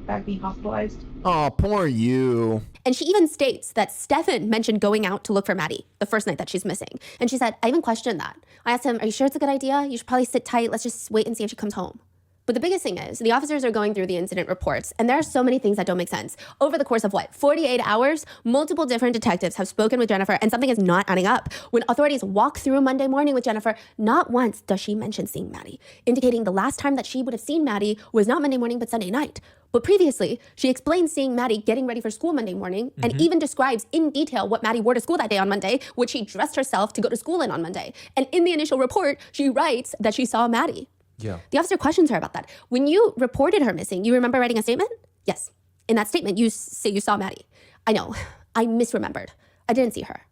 back being hospitalized. Oh, poor you. And she even states that Stephan mentioned going out to look for Maddie the first night that she's missing. And she said, I even questioned that. I asked him, are you sure it's a good idea? You should probably sit tight. Let's just wait and see if she comes home. But the biggest thing is the officers are going through the incident reports, and there are so many things that don't make sense. Over the course of 48 hours, multiple different detectives have spoken with Jennifer, and something is not adding up. When authorities walk through Monday morning with Jennifer, not once does she mention seeing Maddie, indicating the last time that she would have seen Maddie was not Monday morning, but Sunday night. But previously, she explains seeing Maddie getting ready for school Monday morning, and even describes in detail what Maddie wore to school that day on Monday, which she dressed herself to go to school in on Monday. And in the initial report, she writes that she saw Maddie. Yeah. The officer questions her about that. When you reported her missing, you remember writing a statement? Yes. In that statement, you say you saw Maddie. I know. I misremembered. I didn't see her.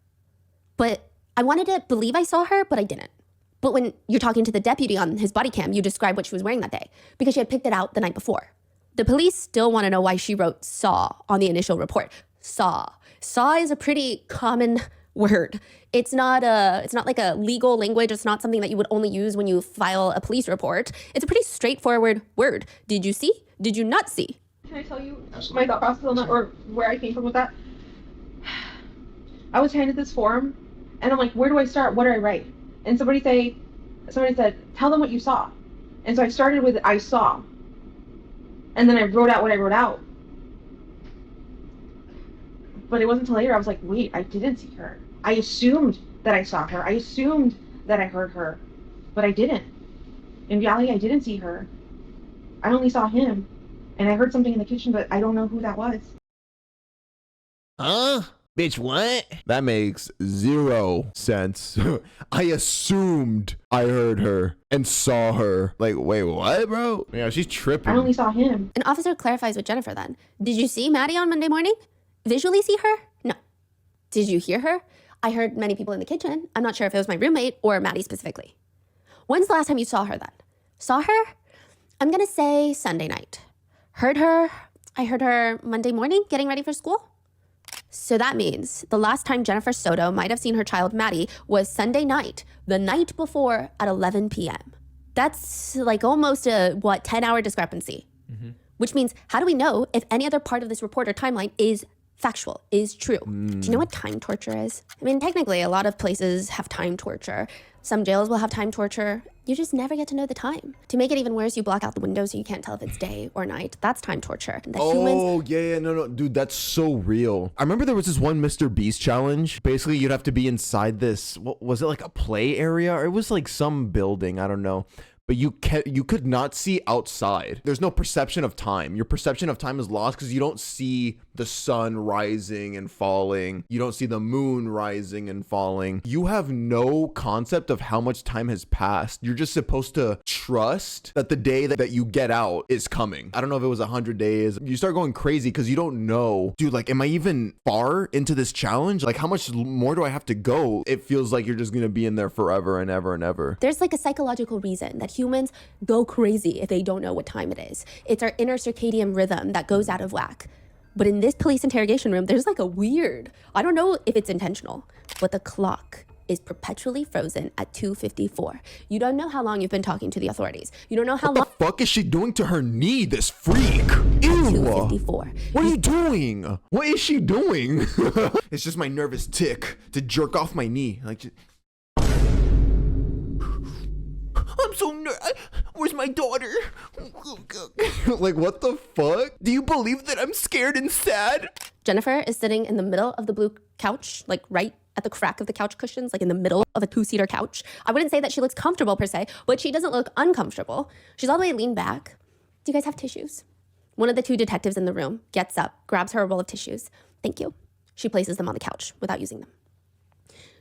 But I wanted to believe I saw her, but I didn't. But when you're talking to the deputy on his body cam, you describe what she was wearing that day because she had picked it out the night before. The police still want to know why she wrote saw on the initial report. Saw. Saw is a pretty common word. It's not like a legal language. It's not something that you would only use when you file a police report. It's a pretty straightforward word. Did you see? Did you not see? Can I tell you my thought process on that, or where I came from with that? I was handed this form, and I'm like, where do I start? What do I write? And somebody said, tell them what you saw. And so I started with I saw. And then I wrote out what I wrote out. But it wasn't until later I was like, wait, I didn't see her. I assumed that I saw her. I assumed that I heard her. But I didn't. In reality, I didn't see her. I only saw him. And I heard something in the kitchen, but I don't know who that was. Huh? Bitch, what? That makes zero sense. I assumed I heard her and saw her. Like, wait, what, bro? Yeah, she's tripping. I only saw him. An officer clarifies with Jennifer then. Did you see Maddie on Monday morning? Visually see her? No. Did you hear her? I heard many people in the kitchen. I'm not sure if it was my roommate or Maddie specifically. When's the last time you saw her then? Saw her? I'm gonna say Sunday night. Heard her? I heard her Monday morning getting ready for school. So that means the last time Jennifer Soto might have seen her child Maddie was Sunday night, the night before at 11 p.m. That's like almost a, 10-hour discrepancy. Which means, how do we know if any other part of this report or timeline is factual, is true? Do you know what time torture is? I mean, technically, a lot of places have time torture. Some jails will have time torture. You just never get to know the time. To make it even worse, you block out the window so you can't tell if it's day or night. That's time torture. No, dude, that's so real. I remember there was this one Mr. Beast challenge. Basically, you'd have to be inside this, what was it, like a play area? Or it was like some building, I don't know. But you could not see outside. There's no perception of time. Your perception of time is lost because you don't see the sun rising and falling. You don't see the moon rising and falling. You have no concept of how much time has passed. You're just supposed to trust that the day that you get out is coming. I don't know if it was 100 days. You start going crazy because you don't know. Dude, like, am I even far into this challenge? Like, how much more do I have to go? It feels like you're just going to be in there forever and ever and ever. There's like a psychological reason that humans go crazy if they don't know what time it is. It's our inner circadian rhythm that goes out of whack. But in this police interrogation room, there's like a weird, I don't know if it's intentional, but the clock is perpetually frozen at 2:54. You don't know how long you've been talking to the authorities. You don't know how long. What the fuck is she doing to her knee, this freak? Ew. 2:54. What are you doing? What is she doing? It's just my nervous tick to jerk off my knee. Like, I'm so where's my daughter? Like, what the fuck? Do you believe that I'm scared and sad? Jennifer is sitting in the middle of the blue couch, like right at the crack of the couch cushions, like in the middle of a 2-seater couch. I wouldn't say that she looks comfortable per se, but she doesn't look uncomfortable. She's all the way leaned back. Do you guys have tissues? One of the two detectives in the room gets up, grabs her a roll of tissues. Thank you. She places them on the couch without using them.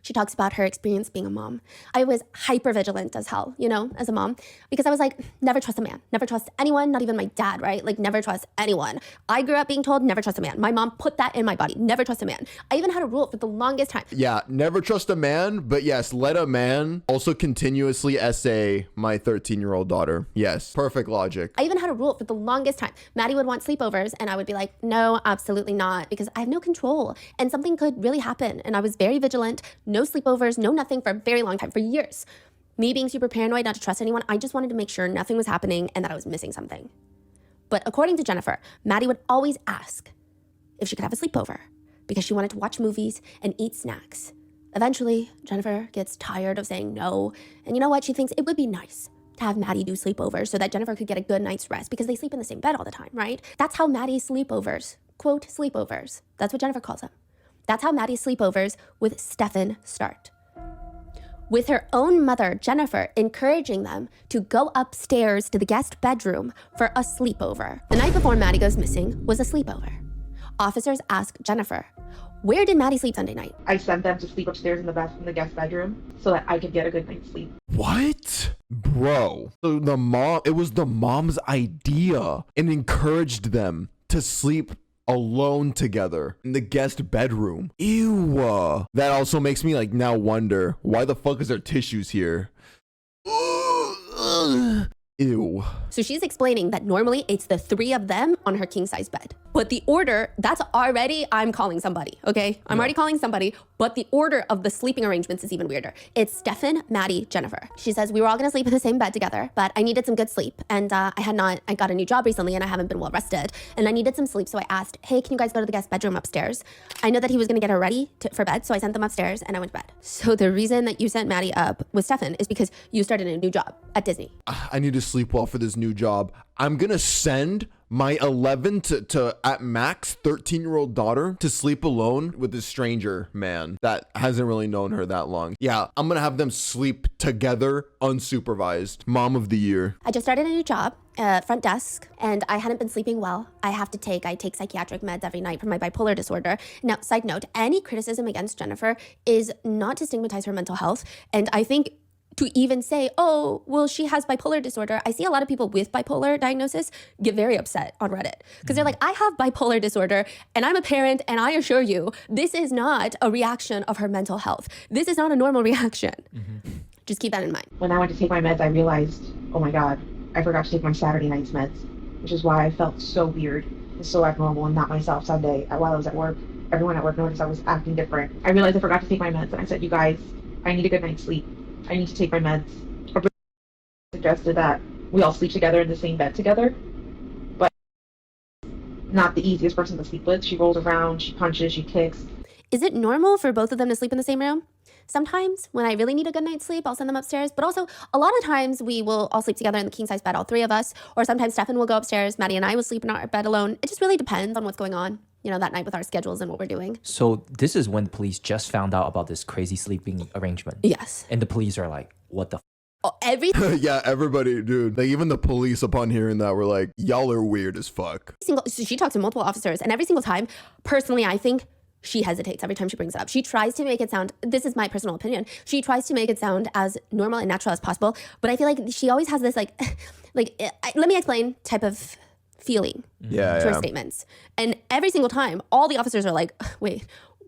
She talks about her experience being a mom. I was hyper vigilant as hell, you know, as a mom, because I was like, never trust a man, never trust anyone, not even my dad, right? Like, never trust anyone. I grew up being told, never trust a man. My mom put that in my body, never trust a man. I even had a rule for the longest time. Yeah, never trust a man, but yes, let a man also continuously essay my 13-year-old daughter. Yes, perfect logic. I even had a rule for the longest time. Maddie would want sleepovers, and I would be like, no, absolutely not, because I have no control, and something could really happen, and I was very vigilant. No sleepovers, no nothing for a very long time, for years. Me being super paranoid, not to trust anyone, I just wanted to make sure nothing was happening and that I was missing something. But according to Jennifer, Maddie would always ask if she could have a sleepover because she wanted to watch movies and eat snacks. Eventually, Jennifer gets tired of saying no, and you know what? She thinks it would be nice to have Maddie do sleepovers so that Jennifer could get a good night's rest because they sleep in the same bed all the time, right? That's how Maddie's sleepovers, quote, sleepovers, that's what Jennifer calls them. That's how Maddie's sleepovers with Stephan start. With her own mother, Jennifer, encouraging them to go upstairs to the guest bedroom for a sleepover. The night before Maddie goes missing was a sleepover. Officers ask Jennifer, where did Maddie sleep Sunday night? I sent them to sleep upstairs in the guest bedroom so that I could get a good night's sleep. What? Bro. So it was the mom's idea and encouraged them to sleep alone together in the guest bedroom. Ew. That also makes me like now wonder, why the fuck is there tissues here? Ew. So she's explaining that normally it's the three of them on her king size bed. But the order, that's already, I'm calling somebody, okay? I'm already calling somebody, but the order of the sleeping arrangements is even weirder. It's Stephan, Maddie, Jennifer. She says, we were all gonna sleep in the same bed together, but I needed some good sleep. And I got a new job recently and I haven't been well rested. And I needed some sleep, so I asked, hey, can you guys go to the guest bedroom upstairs? I know that he was gonna get her ready for bed, so I sent them upstairs and I went to bed. So the reason that you sent Maddie up with Stephan is because you started a new job at Disney. I need to sleep well for this new job. I'm gonna send my 11 to at max 13-year-old daughter to sleep alone with a stranger man that hasn't really known her that long. Yeah, I'm gonna have them sleep together unsupervised. Mom of the year. I just started a new job, front desk, and I hadn't been sleeping well. I take psychiatric meds every night for my bipolar disorder. Now, side note, any criticism against Jennifer is not to stigmatize her mental health. And I think to even say, oh, well, she has bipolar disorder. I see a lot of people with bipolar diagnosis get very upset on Reddit because they're like, I have bipolar disorder and I'm a parent and I assure you, this is not a reaction of her mental health. This is not a normal reaction. Just keep that in mind. When I went to take my meds, I realized, oh my God, I forgot to take my Saturday night's meds, which is why I felt so weird and so abnormal and not myself Sunday while I was at work. Everyone at work noticed I was acting different. I realized I forgot to take my meds and I said, you guys, I need a good night's sleep. I need to take my meds. Or suggested that we all sleep together in the same bed together, but not the easiest person to sleep with. She rolls around, she punches, she kicks. Is it normal for both of them to sleep in the same room? Sometimes when I really need a good night's sleep, I'll send them upstairs. But also a lot of times we will all sleep together in the king size bed, all three of us. Or sometimes Stephan will go upstairs, Maddie and I will sleep in our bed alone. It just really depends on what's going on, you know, that night with our schedules and what we're doing. So this is when the police just found out about this crazy sleeping arrangement. Yes. And the police are like, what the Oh, Yeah, everybody, dude. Like even the police upon hearing that were like, y'all are weird as fuck. so she talked to multiple officers and every single time, personally, I think she hesitates every time she brings it up. She tries to make it sound, this is my personal opinion, she tries to make it sound as normal and natural as possible. But I feel like she always has this let me explain type of feeling to her statements. And every single time, all the officers are like, wait,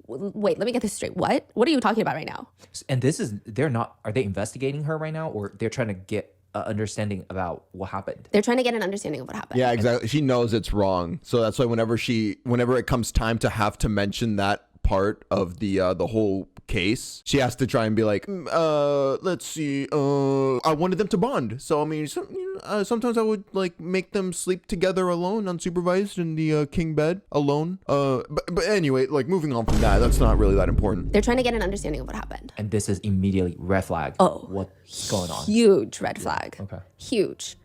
let me get this straight. What are you talking about right now? And are they investigating her right now, or they're trying to get an understanding about what happened? They're trying to get an understanding of what happened. Yeah, exactly. She knows it's wrong. So that's why whenever it comes time to have to mention that part of the whole case, she has to try and be like, let's see, I wanted them to bond. So, I mean, sometimes I would like make them sleep together alone, unsupervised in the king bed alone. But anyway, like moving on from that, that's not really that important. They're trying to get an understanding of what happened. And this is immediately red flag. Oh, what's going on? Huge red flag. Okay. Huge.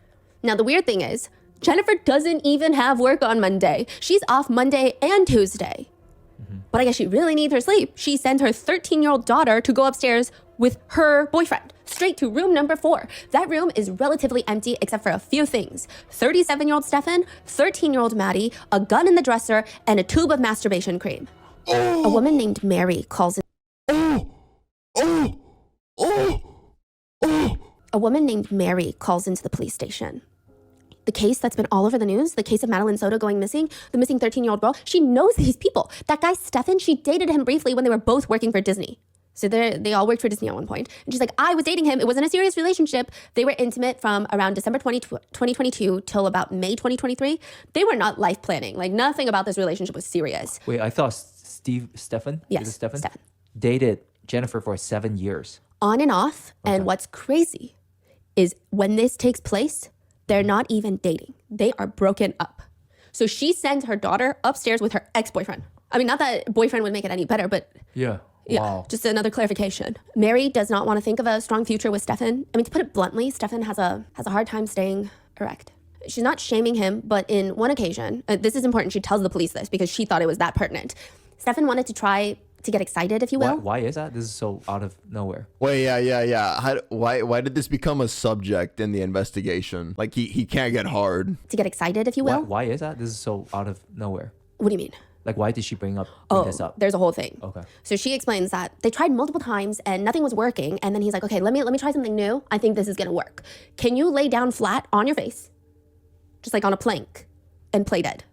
Now, the weird thing is, Jennifer doesn't even have work on Monday. She's off Monday and Tuesday. But I guess she really needs her sleep. She sent her 13-year-old daughter to go upstairs with her boyfriend, straight to room number 4. That room is relatively empty except for a few things. 37-year-old Stephan, 13-year-old Maddie, a gun in the dresser, and a tube of masturbation cream. Oh. A woman named Mary calls A woman named Mary calls into the police station. The case that's been all over the news, the case of Madeline Soto going missing, the missing 13-year-old girl, she knows these people. That guy, Stephan, she dated him briefly when they were both working for Disney. So they all worked for Disney at one point. And she's like, I was dating him. It wasn't a serious relationship. They were intimate from around December 2022 till about May 2023. They were not life planning. Like nothing about this relationship was serious. Wait, I thought Stephan? Yes, Is it Stephan? Stephan. Dated Jennifer for 7 years. On and off. Okay. And what's crazy is when this takes place, they're not even dating. They are broken up. So she sends her daughter upstairs with her ex-boyfriend. I mean, not that boyfriend would make it any better, but Yeah. yeah, Wow. just another clarification. Mary does not want to think of a strong future with Stephan. I mean, to put it bluntly, Stephan has a hard time staying erect. She's not shaming him, but in one occasion, this is important, she tells the police this because she thought it was that pertinent. Stephan wanted to try to get excited, if you will. Why is that? This is so out of nowhere. Wait, yeah. Why did this become a subject in the investigation? Like he can't get hard. To get excited, if you will. Why is that? This is so out of nowhere. What do you mean? Like, why did she bring this up? There's a whole thing. Okay. So she explains that they tried multiple times and nothing was working. And then he's like, okay, let me try something new. I think this is gonna work. Can you lay down flat on your face, just like on a plank, and play dead?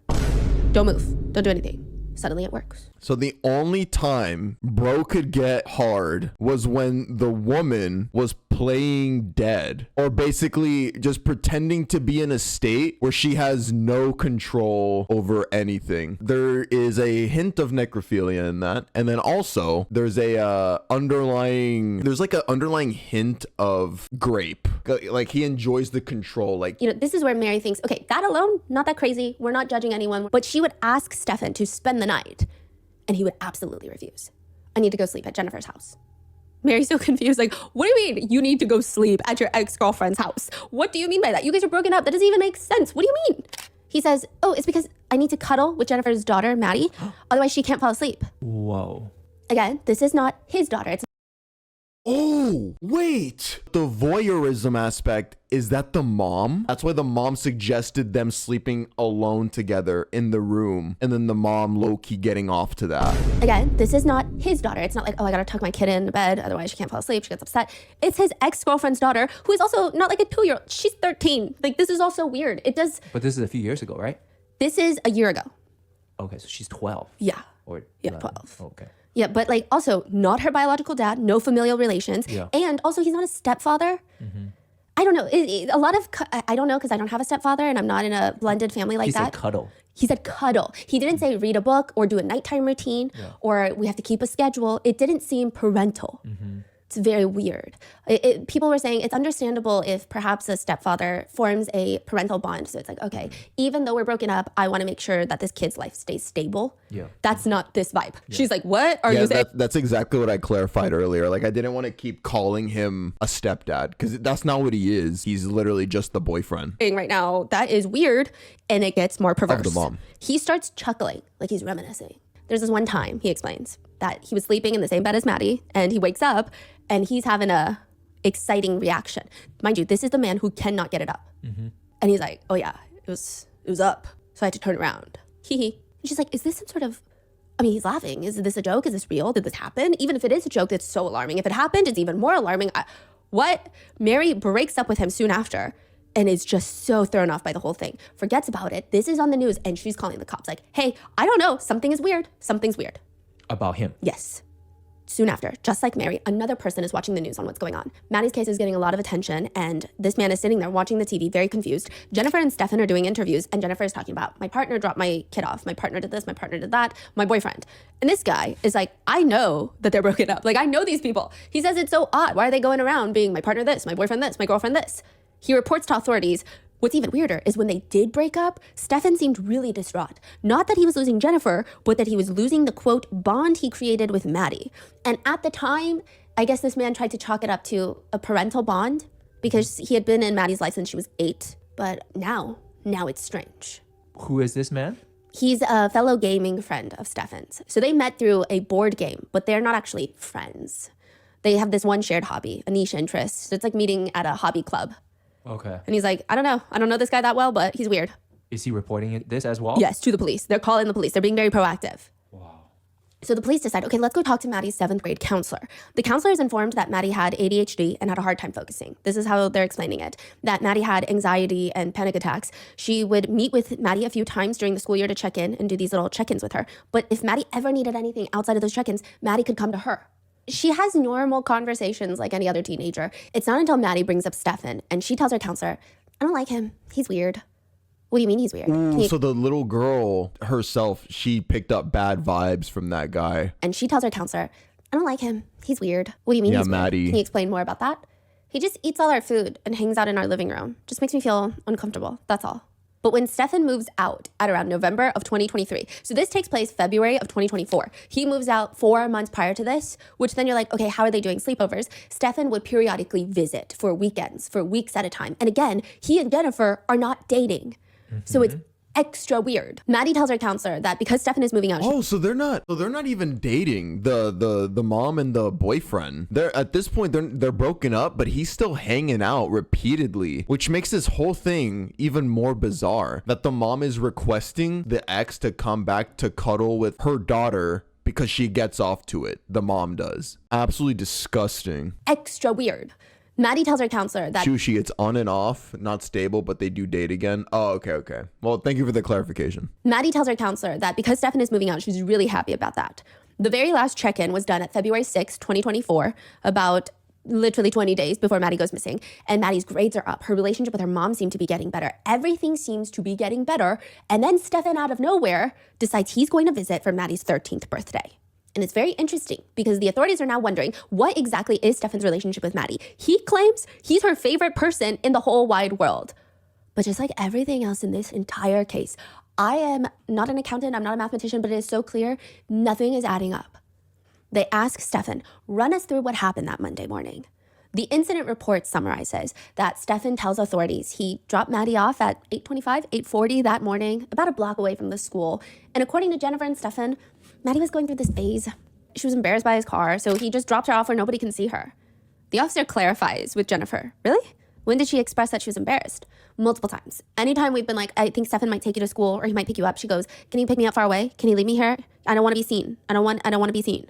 Don't move. Don't do anything. Suddenly it works. So the only time bro could get hard was when the woman was playing dead, or basically just pretending to be in a state where she has no control over anything. There is a hint of necrophilia in that. And then also there's a underlying hint of grape. Like he enjoys the control. Like, you know, this is where Mary thinks, okay, that alone, not that crazy. We're not judging anyone. But she would ask Stephan to spend the night, and he would absolutely refuse. I need to go sleep at Jennifer's house. Mary's so confused. Like, what do you mean you need to go sleep at your ex-girlfriend's house? What do you mean by that? You guys are broken up. That doesn't even make sense. What do you mean? He says, oh, it's because I need to cuddle with Jennifer's daughter, Maddie. Otherwise, she can't fall asleep. Whoa. Again, this is not his daughter. It's oh, wait. The voyeurism aspect, is that the mom? That's why the mom suggested them sleeping alone together in the room. And then the mom low-key getting off to that. Again, this is not his daughter. It's not like, oh, I gotta tuck my kid in bed, otherwise she can't fall asleep, she gets upset. It's his ex-girlfriend's daughter, who is also not like a 2-year-old. She's 13. Like, this is also weird. It does. But this is a few years ago, right? This is a year ago. Okay, so she's 12. Yeah. Or Yeah, 11. 12. Okay. Yeah, but like also not her biological dad, no familial relations. Yeah. And also he's not a stepfather. I don't know. A lot of, I don't know because I don't have a stepfather and I'm not in a blended family like He that. said cuddle. He said cuddle. He didn't say read a book or do a nighttime routine or we have to keep a schedule. It didn't seem parental. It's very weird. People were saying it's understandable if perhaps a stepfather forms a parental bond. So it's like, okay, even though we're broken up, I want to make sure that this kid's life stays stable. Yeah. That's not this vibe. She's like, what are you saying? That's exactly what I clarified earlier. Like, I didn't want to keep calling him a stepdad because that's not what he is. He's literally just the boyfriend. Right now, that is weird, and it gets more perverse. Of the mom. He starts chuckling, like he's reminiscing. There's this one time, he explains, that he was sleeping in the same bed as Maddie, and he wakes up, and he's having a exciting reaction. Mind you, this is the man who cannot get it up. And he's like, oh yeah, it was up, so I had to turn around. Hee hee. And she's like, is this some sort of, I mean, he's laughing. Is this a joke? Is this real? Did this happen? Even if it is a joke, that's so alarming. If it happened, it's even more alarming. What? Mary breaks up with him soon after and is just so thrown off by the whole thing. Forgets about it. This is on the news and she's calling the cops like, hey, I don't know. Something is weird. Something's weird. About him. Yes. Soon after, just like Mary, another person is watching the news on what's going on. Maddie's case is getting a lot of attention, and this man is sitting there watching the TV, very confused. Jennifer and Stephan are doing interviews, and Jennifer is talking about, my partner dropped my kid off, my partner did this, my partner did that, my boyfriend. And this guy is like, I know that they're broken up. Like, I know these people. He says it's so odd. Why are they going around being my partner this, my boyfriend this, my girlfriend this? He reports to authorities. What's even weirder is when they did break up, Stephan seemed really distraught. Not that he was losing Jennifer, but that he was losing the, quote, bond he created with Maddie. And at the time, I guess this man tried to chalk it up to a parental bond because he had been in Maddie's life since she was 8. But now it's strange. Who is this man? He's a fellow gaming friend of Stephan's. So they met through a board game, but they're not actually friends. They have this one shared hobby, a niche interest. So it's like meeting at a hobby club. Okay. And he's like, I don't know this guy that well, but he's weird. Is he reporting this as well? Yes, to the police. They're calling the police. They're being very proactive. Wow. So the police decide, okay, let's go talk to Maddie's 7th grade counselor. The counselor is informed that Maddie had ADHD and had a hard time focusing. This is how they're explaining it. That Maddie had anxiety and panic attacks. She would meet with Maddie a few times during the school year to check in and do these little check-ins with her. But if Maddie ever needed anything outside of those check-ins, Maddie could come to her. She has normal conversations like any other teenager. It's not until Maddie brings up Stephan and she tells her counselor, I don't like him. He's weird. What do you mean he's weird? Ooh, so the little girl herself, she picked up bad vibes from that guy. And she tells her counselor, I don't like him. He's weird. What do you mean Yeah, he's Maddie. weird? Can you explain more about that? He just eats all our food and hangs out in our living room. Just makes me feel uncomfortable. That's all. But when Stephan moves out at around November of 2023, so this takes place February of 2024. He moves out 4 months prior to this, which then you're like, okay, how are they doing sleepovers? Stephan would periodically visit for weekends, for weeks at a time. And again, he and Jennifer are not dating. So it's extra weird. Maddie tells her counselor that because Stephan is moving out. Oh, so they're not even dating, the mom and the boyfriend. They're at this point they're broken up, but he's still hanging out repeatedly, which makes this whole thing even more bizarre. That the mom is requesting the ex to come back to cuddle with her daughter because she gets off to it. The mom does. Absolutely disgusting. Extra weird. Maddie tells her counselor that Shushi, it's on and off, not stable, but they do date again. Oh, okay. Well, thank you for the clarification. Maddie tells her counselor that because Stephan is moving out, she's really happy about that. The very last check-in was done at February 6, 2024, about literally 20 days before Maddie goes missing. And Maddie's grades are up. Her relationship with her mom seemed to be getting better. Everything seems to be getting better. And then Stephan, out of nowhere, decides he's going to visit for Maddie's 13th birthday. And it's very interesting because the authorities are now wondering what exactly is Stephan's relationship with Maddie. He claims he's her favorite person in the whole wide world. But just like everything else in this entire case, I am not an accountant, I'm not a mathematician, but it is so clear, nothing is adding up. They ask Stephan, run us through what happened that Monday morning. The incident report summarizes that Stephan tells authorities he dropped Maddie off at 8:25, 8:40 that morning, about a block away from the school. And according to Jennifer and Stephan, Maddie was going through this phase. She was embarrassed by his car, so he just dropped her off where nobody can see her. The officer clarifies with Jennifer, really? When did she express that she was embarrassed? Multiple times. Anytime we've been like, I think Stephan might take you to school or he might pick you up, she goes, can you pick me up far away? Can you leave me here? I don't want to be seen. I don't want to be seen.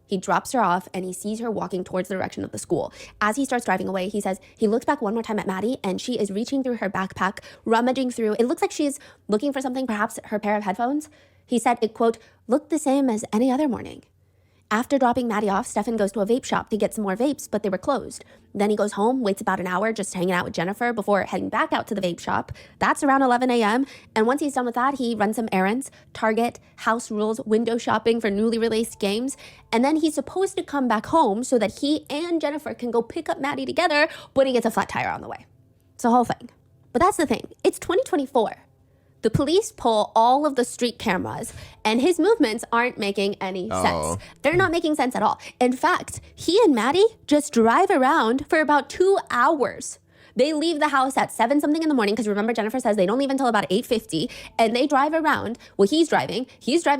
He drops her off and he sees her walking towards the direction of the school. As he starts driving away, he says he looks back one more time at Maddie and she is reaching through her backpack, rummaging through. It looks like she's looking for something, perhaps her pair of headphones. He said it, quote, looked the same as any other morning. After dropping Maddie off, Stephan goes to a vape shop to get some more vapes, but they were closed. Then he goes home, waits about an hour, just hanging out with Jennifer before heading back out to the vape shop. That's around 11 a.m. And once he's done with that, he runs some errands, Target, house rules, window shopping for newly released games. And then he's supposed to come back home so that he and Jennifer can go pick up Maddie together, but he gets a flat tire on the way. It's a whole thing. But that's the thing. It's 2024. The police pull all of the street cameras and his movements aren't making any sense. They're not making sense at all. In fact, he and Maddie just drive around for about 2 hours. They leave the house at 7 something in the morning because remember Jennifer says they don't leave until about 8:50 and they drive around. Well, he's driving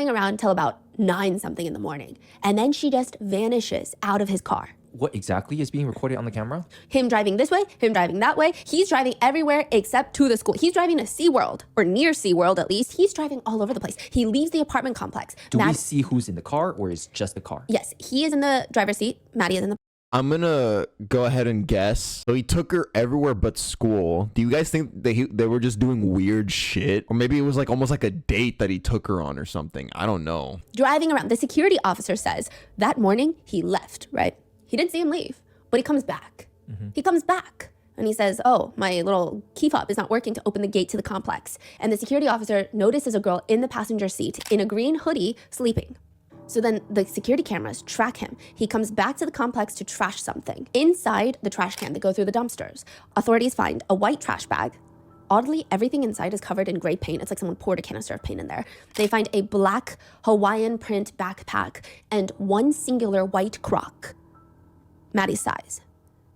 around until about 9 something in the morning. And then she just vanishes out of his car. What exactly is being recorded on the camera? Him driving this way, him driving that way. He's driving everywhere except to the school. He's driving to SeaWorld, or near SeaWorld at least. He's driving all over the place. He leaves the apartment complex. Do we see who's in the car or is just the car? Yes, he is in the driver's seat. Maddie is in the... I'm gonna go ahead and guess. So he took her everywhere but school. Do you guys think they were just doing weird shit? Or maybe it was like almost like a date that he took her on or something. I don't know. Driving around. The security officer says that morning he left, right? He didn't see him leave, but he comes back. He comes back and he says, oh, my little key fob is not working to open the gate to the complex. And the security officer notices a girl in the passenger seat in a green hoodie sleeping. So then the security cameras track him. He comes back to the complex to trash something. Inside the trash can, they go through the dumpsters. Authorities find a white trash bag. Oddly, everything inside is covered in gray paint. It's like someone poured a canister of paint in there. They find a black Hawaiian print backpack and one singular white crock. Maddie's size.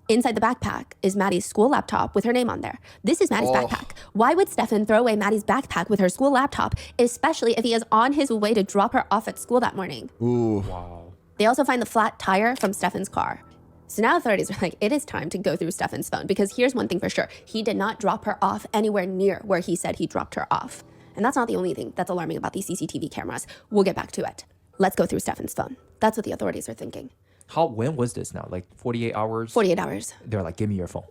Inside the backpack is Maddie's school laptop with her name on there. This is Maddie's backpack. Why would Stephan throw away Maddie's backpack with her school laptop, especially if he is on his way to drop her off at school that morning? Ooh. Wow. They also find the flat tire from Stephan's car. So now authorities are like, it is time to go through Stephan's phone because here's one thing for sure. He did not drop her off anywhere near where he said he dropped her off. And that's not the only thing that's alarming about these CCTV cameras. We'll get back to it. Let's go through Stephan's phone. That's what the authorities are thinking. When was this now? Like 48 hours? 48 hours. They're like, give me your phone.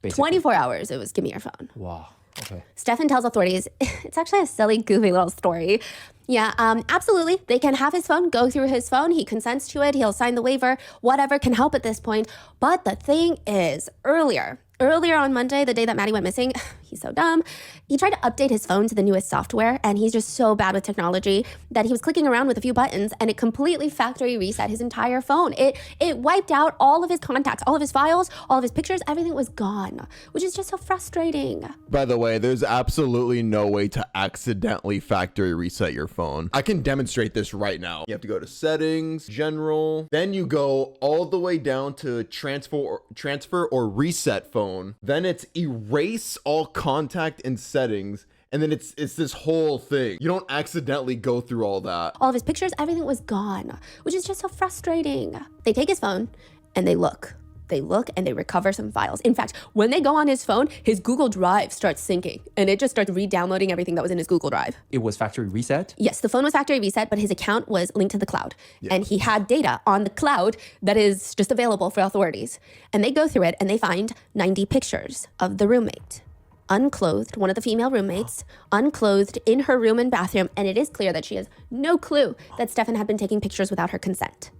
Basically. 24 hours, it was give me your phone. Wow. Okay. Stephan tells authorities, it's actually a silly, goofy little story. Yeah, absolutely. They can have his phone, go through his phone. He consents to it. He'll sign the waiver. Whatever can help at this point. But the thing is, earlier on Monday, the day that Maddie went missing, he's so dumb. He tried to update his phone to the newest software, and he's just so bad with technology that he was clicking around with a few buttons, and it completely factory reset his entire phone. It wiped out all of his contacts, all of his files, all of his pictures. Everything was gone, which is just so frustrating. By the way, there's absolutely no way to accidentally factory reset your phone. I can demonstrate this right now. You have to go to settings, general, then you go all the way down to transfer or reset phone. Then it's erase all contact and settings. And then it's this whole thing. You don't accidentally go through all that. All of his pictures, everything was gone, which is just so frustrating. They take his phone and they look. They look and they recover some files. In fact, when they go on his phone, his Google Drive starts syncing and it just starts re-downloading everything that was in his Google Drive. It was factory reset? Yes, the phone was factory reset, but his account was linked to the cloud. And he had data on the cloud that is just available for authorities. And they go through it and they find 90 pictures of the roommate. Unclothed, one of the female roommates, unclothed in her room and bathroom. And it is clear that she has no clue that Stephan had been taking pictures without her consent.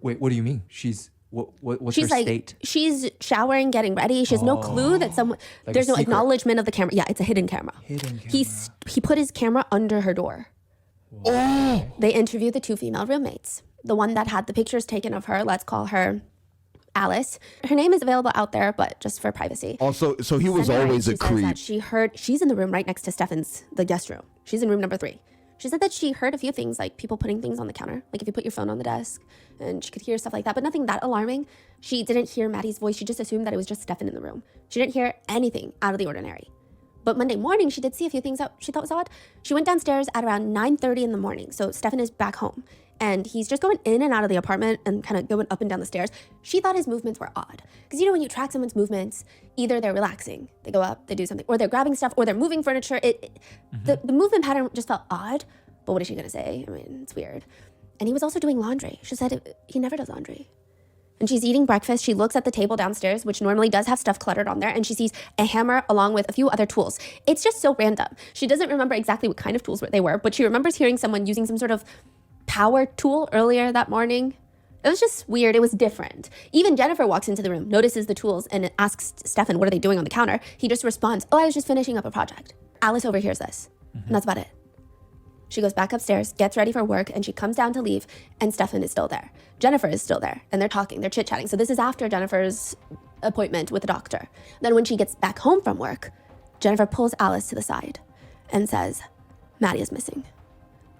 Wait, what do you mean? What's She's her like, state? she's showering, getting ready. She has no clue that someone, Like there's a no secret. acknowledgement of the camera. Yeah, it's a hidden camera. Hidden camera. He put his camera under her door. Oh, They interview the 2 female roommates. The one that had the pictures taken of her, let's call her Alice. Her name is available out there, but just for privacy. also, so he was Send her in. always a She says that creep. she's in the room right next to Stephan's, the guest room. She's in room number 3. She said that she heard a few things, like people putting things on the counter, like if you put your phone on the desk, and she could hear stuff like that, but nothing that alarming. She didn't hear Maddie's voice. She just assumed that it was just Stephan in the room. She didn't hear anything out of the ordinary. But Monday morning, she did see a few things that she thought was odd. She went downstairs at around 9:30 in the morning. So Stephan is back home and he's just going in and out of the apartment and kind of going up and down the stairs. She thought his movements were odd. Because when you track someone's movements, either they're relaxing, they go up, they do something, or they're grabbing stuff, or they're moving furniture. The movement pattern just felt odd. But what is she gonna say? I mean, it's weird. And he was also doing laundry. She said he never does laundry. And she's eating breakfast. She looks at the table downstairs, which normally does have stuff cluttered on there, and she sees a hammer along with a few other tools. It's just so random. She doesn't remember exactly what kind of tools they were, but she remembers hearing someone using some sort of power tool earlier that morning. It was just weird. It was different. Even Jennifer walks into the room, notices the tools, and asks Stephan, what are they doing on the counter? He just responds, oh, I was just finishing up a project. Alice overhears this, and that's about it. She goes back upstairs, gets ready for work, and she comes down to leave, and Stephan is still there. Jennifer is still there, and they're talking, they're chit-chatting. So this is after Jennifer's appointment with the doctor. Then when she gets back home from work, Jennifer pulls Alice to the side and says, Maddie is missing.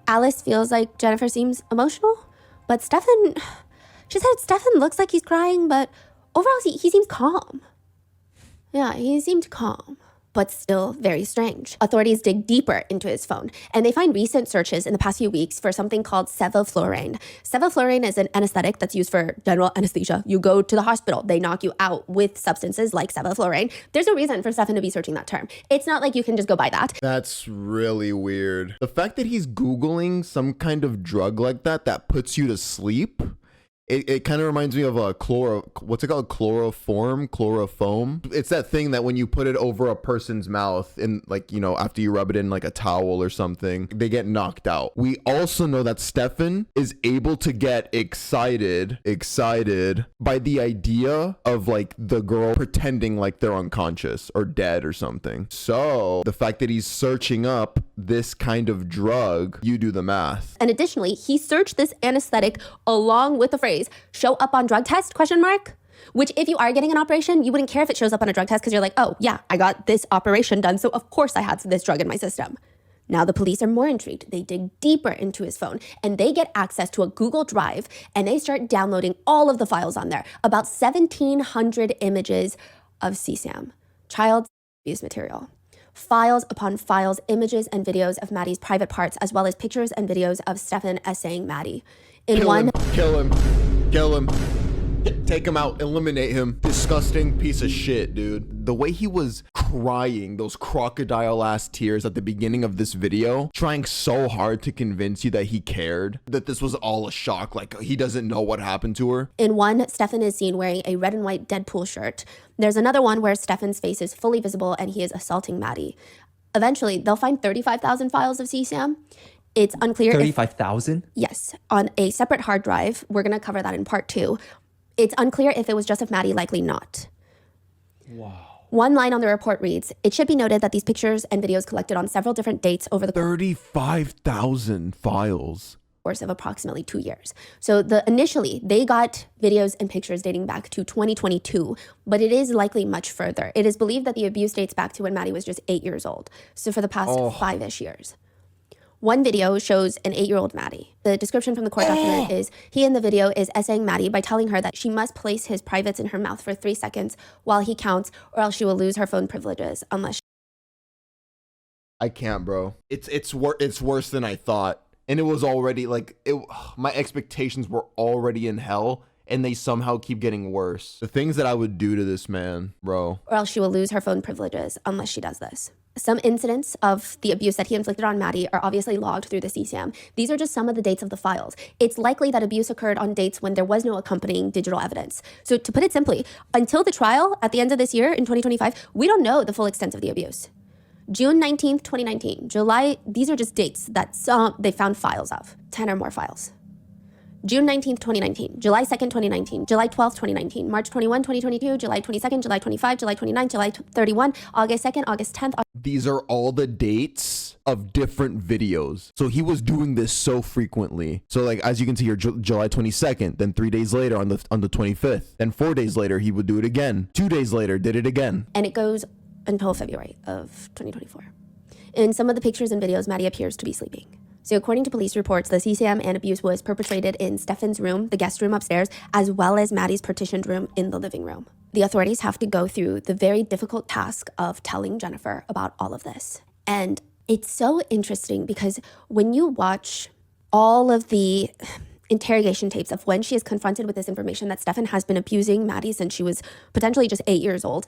Alice feels like Jennifer seems emotional, but Stephan, she said Stephan looks like he's crying, but overall he seems calm. Yeah, he seemed calm, but still very strange. Authorities dig deeper into his phone, and they find recent searches in the past few weeks for something called sevoflurane. Sevoflurane is an anesthetic that's used for general anesthesia. You go to the hospital, they knock you out with substances like sevoflurane. There's no reason for Stephan to be searching that term. It's not like you can just go buy that. That's really weird. The fact that he's Googling some kind of drug like that puts you to sleep. It kind of reminds me of a what's it called? Chlorofoam. It's that thing that when you put it over a person's mouth and after you rub it in like a towel or something, they get knocked out. We also know that Stephan is able to get excited by the idea of like the girl pretending like they're unconscious or dead or something. So the fact that he's searching up this kind of drug, you do the math. And additionally, he searched this anesthetic along with the phrase, show up on drug test, ? Which if you are getting an operation, you wouldn't care if it shows up on a drug test because you're like, oh yeah, I got this operation done, so of course I had this drug in my system. Now the police are more intrigued. They dig deeper into his phone and they get access to a Google Drive and they start downloading all of the files on there. About 1,700 images of CSAM, child abuse material. Files upon files, images and videos of Maddie's private parts, as well as pictures and videos of Stephan essaying Maddie. Kill him. Take him out. Eliminate him. Disgusting piece of shit, dude. The way he was crying, those crocodile-ass tears at the beginning of this video, trying so hard to convince you that he cared, that this was all a shock, like he doesn't know what happened to her. In one, Stephan is seen wearing a red and white Deadpool shirt. There's another one where Stephan's face is fully visible and he is assaulting Maddie. Eventually, they'll find 35,000 files of CSAM. It's unclear 35,000? Yes, on a separate hard drive. We're going to cover that in part 2. It's unclear if it was just of Maddie, likely not. Wow. One line on the report reads, it should be noted that these pictures and videos collected on several different dates over the 35,000 files. course of approximately 2 years. So initially, they got videos and pictures dating back to 2022, but it is likely much further. It is believed that the abuse dates back to when Maddie was just 8 years old. So for the past 5-ish years. One video shows an 8-year-old Maddie. The description from the court document is, he in the video is essaying Maddie by telling her that she must place his privates in her mouth for 3 seconds while he counts, or else she will lose her phone privileges unless I can't, bro. It's worse than I thought. And it was already like, my expectations were already in hell. and they somehow keep getting worse. The things that I would do to this man, bro. Or else she will lose her phone privileges unless she does this. Some incidents of the abuse that he inflicted on Maddie are obviously logged through the CCM. These are just some of the dates of the files. It's likely that abuse occurred on dates when there was no accompanying digital evidence. So to put it simply, until the trial at the end of this year in 2025, we don't know the full extent of the abuse. June 19th, 2019, July, these are just dates that they found files of, 10 or more files. June 19th, 2019, July 2nd, 2019, July 12th, 2019, March 21, 2022, July 22nd, July 25, July 29, July 31, August 2nd, August 10th. These are all the dates of different videos. So he was doing this so frequently. So like, as you can see here, July 22nd, then 3 days later on the 25th, then 4 days later, he would do it again. 2 days later, did it again. And it goes until February of 2024. In some of the pictures and videos, Maddie appears to be sleeping. So according to police reports, the CCM and abuse was perpetrated in Stephan's room, the guest room upstairs, as well as Maddie's partitioned room in the living room. The authorities have to go through the very difficult task of telling Jennifer about all of this. And it's so interesting because when you watch all of the interrogation tapes of when she is confronted with this information that Stephan has been abusing Maddie since she was potentially just 8 years old,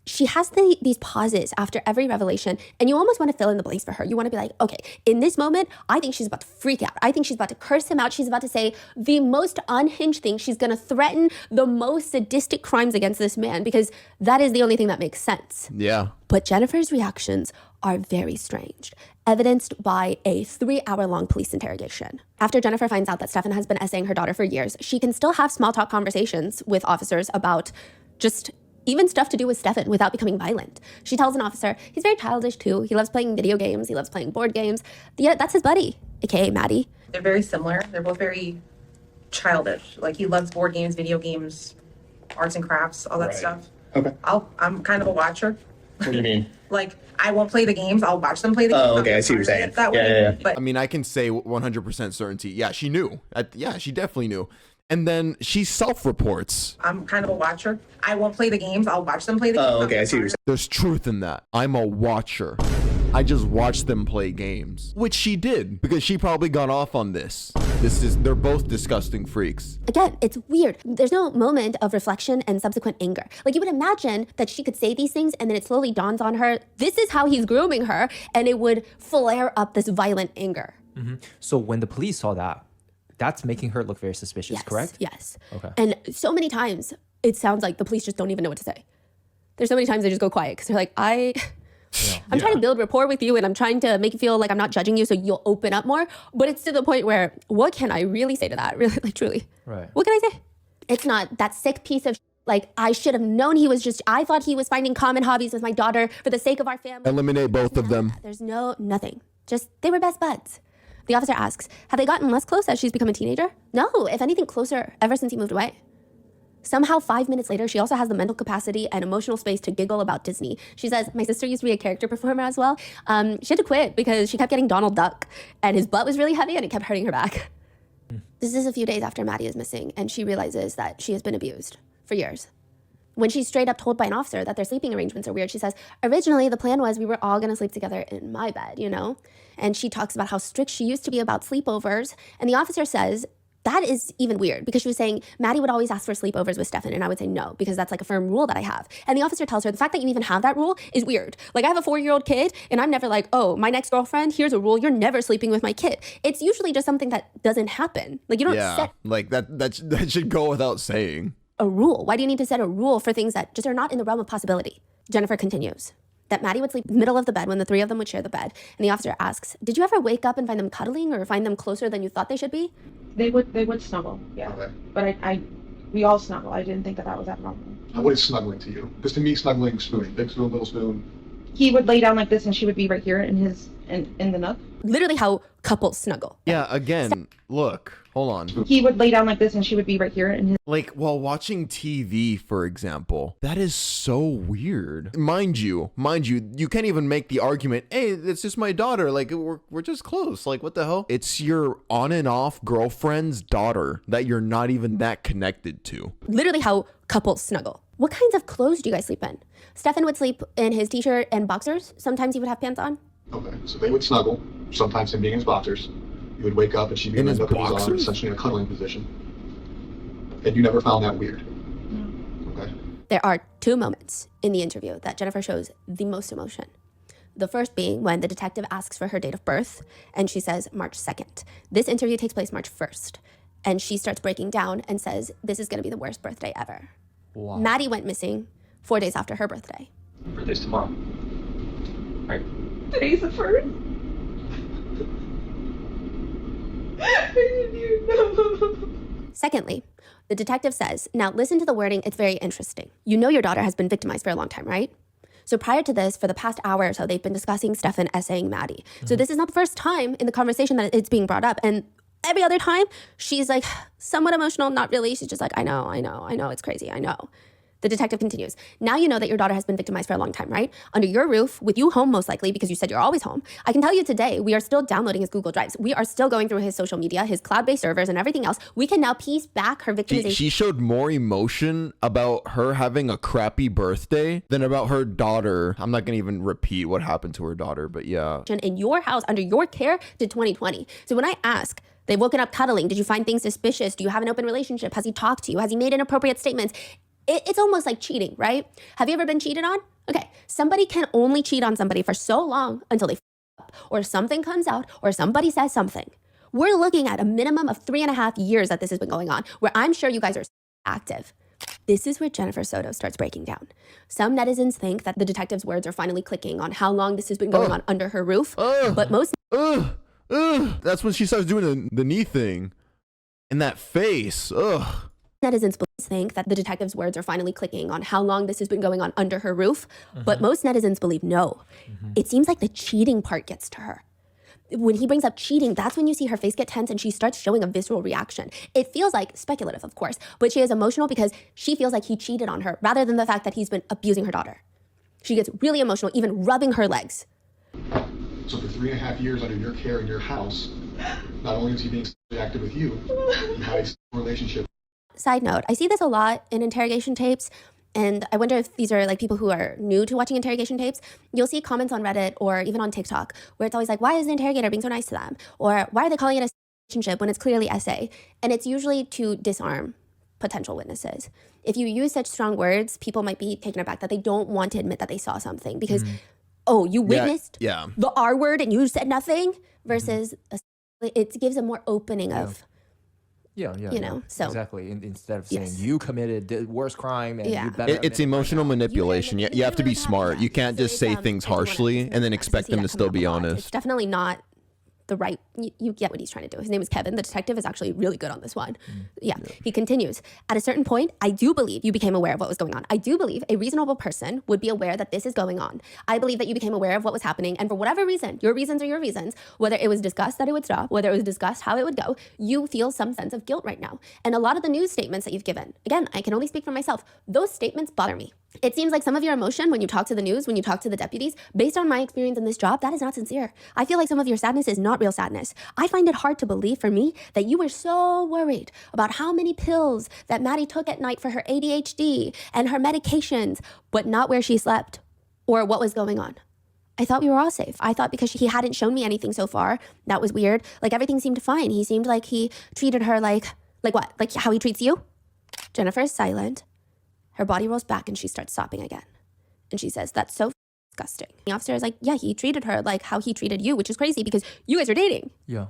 she has these pauses after every revelation, and you almost want to fill in the blanks for her. You want to be like, okay, in this moment, I think she's about to freak out. I think she's about to curse him out. She's about to say the most unhinged thing. She's going to threaten the most sadistic crimes against this man because that is the only thing that makes sense. Yeah. But Jennifer's reactions are very strange, evidenced by a 3-hour-long police interrogation. After Jennifer finds out that Stephan has been essaying her daughter for years, she can still have small talk conversations with officers about just even stuff to do with Stephan without becoming violent. She tells an officer, he's very childish too. He loves playing video games. He loves playing board games. Yeah, that's his buddy, aka Maddie. They're very similar. They're both very childish. Like he loves board games, video games, arts and crafts, all that Right. stuff. Okay. I'm kind of a watcher. What do you mean? Like I won't play the games. I'll watch them play the games. Oh, okay, I see what you're saying. That way. Yeah. But I mean, I can say 100% certainty. Yeah, she knew. Yeah, she definitely knew. And then she self-reports. I'm kind of a watcher. I won't play the games. I'll watch them play the games. Oh, okay, I see what you're saying. There's truth in that. I'm a watcher. I just watched them play games, which she did because she probably got off on this. They're both disgusting freaks. Again, it's weird. There's no moment of reflection and subsequent anger. Like you would imagine that she could say these things and then it slowly dawns on her, this is how he's grooming her, and it would flare up this violent anger. Mm-hmm. So when the police saw that, that's making her look very suspicious, correct? Yes. Okay. And so many times it sounds like the police just don't even know what to say. There's so many times they just go quiet because they're like, I'm trying to build rapport with you and I'm trying to make you feel like I'm not judging you so you'll open up more. But it's to the point where, what can I really say to that? Really, like truly. Right. What can I say? It's not that sick piece of like, I should have known I thought he was finding common hobbies with my daughter for the sake of our family. Eliminate both of them. There's nothing. Just, they were best buds. The officer asks, have they gotten less close as she's become a teenager? No, if anything, closer ever since he moved away. Somehow 5 minutes later, she also has the mental capacity and emotional space to giggle about Disney. She says, my sister used to be a character performer as well. She had to quit because she kept getting Donald Duck and his butt was really heavy and it kept hurting her back. This is a few days after Maddie is missing and she realizes that she has been abused for years. When she's straight up told by an officer that their sleeping arrangements are weird, she says, originally the plan was we were all gonna sleep together in my bed, you know? And she talks about how strict she used to be about sleepovers. And the officer says, that is even weird because she was saying Maddie would always ask for sleepovers with Stephan and I would say no because that's like a firm rule that I have. And the officer tells her the fact that you even have that rule is weird. Like I have a 4-year-old kid and I'm never like, oh, my next girlfriend, here's a rule, you're never sleeping with my kid. It's usually just something that doesn't happen. Like you don't set like that should go without saying. A rule. Why do you need to set a rule for things that just are not in the realm of possibility? Jennifer continues that Maddie would sleep in the middle of the bed when the three of them would share the bed. And the officer asks, did you ever wake up and find them cuddling or find them closer than you thought they should be? They would snuggle, yeah. Okay. But we all snuggle. I didn't think that was abnormal. What is snuggling to you? Because to me, snuggling, spooning, big spoon, little spoon. He would lay down like this and she would be right here in the nook. Literally how couples snuggle. Yeah, again, look, hold on. He would lay down like this and she would be right here in his. Like while watching TV, for example, that is so weird. Mind you, you can't even make the argument, hey, it's just my daughter. Like we're just close. Like what the hell? It's your on and off girlfriend's daughter that you're not even that connected to. Literally how couples snuggle. What kinds of clothes do you guys sleep in? Stephan would sleep in his t-shirt and boxers. Sometimes he would have pants on. Okay, so they would snuggle, sometimes him being in his boxers. You would wake up and she'd be In in his the nook of his arm, boxers? essentially in a cuddling position. And you never found that weird? Okay. There are two moments in the interview that Jennifer shows the most emotion. The first being when the detective asks for her date of birth, and she says March 2nd. This interview takes place March 1st, and she starts breaking down and says, this is gonna be the worst birthday ever. Wow. Maddie went missing 4 days after her birthday. Birthday's tomorrow. Right. Today's the first. I didn't even know. Secondly, the detective says, now listen to the wording, it's very interesting. You know your daughter has been victimized for a long time, right? So prior to this, for the past hour or so, they've been discussing Stephan essaying Maddie. So this is not the first time in the conversation that it's being brought up. And every other time, she's like somewhat emotional, not really. She's just like, I know, it's crazy, I know. The detective continues, now you know that your daughter has been victimized for a long time, right? Under your roof, with you home most likely, because you said you're always home. I can tell you today, we are still downloading his Google Drives. We are still going through his social media, his cloud-based servers and everything else. We can now piece back her victimization. She showed more emotion about her having a crappy birthday than about her daughter. I'm not gonna even repeat what happened to her daughter, but yeah. In your house, under your care, to 2020. So when I ask, they've woken up cuddling, did you find things suspicious? Do you have an open relationship? Has he talked to you? Has he made inappropriate statements? It's almost like cheating, right? Have you ever been cheated on? Okay, somebody can only cheat on somebody for so long until they f up, or something comes out, or somebody says something. We're looking at a minimum of 3.5 years that this has been going on, where I'm sure you guys are active. This is where Jennifer Soto starts breaking down. Some netizens think that the detective's words are finally clicking on how long this has been going on under her roof, but most That's when she starts doing the knee thing. And that face, netizens think that the detective's words are finally clicking on how long this has been going on under her roof, but most netizens believe no. It seems like the cheating part gets to her. When he brings up cheating, that's when you see her face get tense and she starts showing a visceral reaction. It feels like speculative, of course, but she is emotional because she feels like he cheated on her rather than the fact that he's been abusing her daughter. She gets really emotional, even rubbing her legs. So for 3.5 years under your care in your house, not only is he being sexually active with you, he had a sexual relationship. Side note, I see this a lot in interrogation tapes, and I wonder if these are like people who are new to watching interrogation tapes. You'll see comments on Reddit or even on TikTok where it's always like, why is the interrogator being so nice to them? Or why are they calling it a relationship when it's clearly essay? And it's usually to disarm potential witnesses. If you use such strong words, people might be taken aback that they don't want to admit that they saw something because, oh, you witnessed the R word and you said nothing versus it gives a more opening of... Yeah, you know, so exactly. Instead of saying you committed the worst crime and you better it's emotional manipulation. You have to be smart. You can't just say things harshly and then expect them to still be honest. It's definitely not the right, you get what he's trying to do. His name is Kevin. The detective is actually really good on this one. He continues. At a certain point, I do believe you became aware of what was going on. I do believe a reasonable person would be aware that this is going on. I believe that you became aware of what was happening. And for whatever reason, your reasons are your reasons, whether it was discussed that it would stop, whether it was discussed how it would go, you feel some sense of guilt right now. And a lot of the news statements that you've given, again, I can only speak for myself, those statements bother me. It seems like some of your emotion when you talk to the news, when you talk to the deputies, based on my experience in this job, that is not sincere. I feel like some of your sadness is not real sadness. I find it hard to believe for me that you were so worried about how many pills that Maddie took at night for her ADHD and her medications, but not where she slept or what was going on. I thought we were all safe. I thought because he hadn't shown me anything so far, that was weird. Like everything seemed fine. He seemed like he treated her like what? Like how he treats you? Jennifer is silent. Her body rolls back and she starts sobbing again. And she says, that's so disgusting. The officer is like, yeah, he treated her like how he treated you, which is crazy because you guys are dating. Yeah.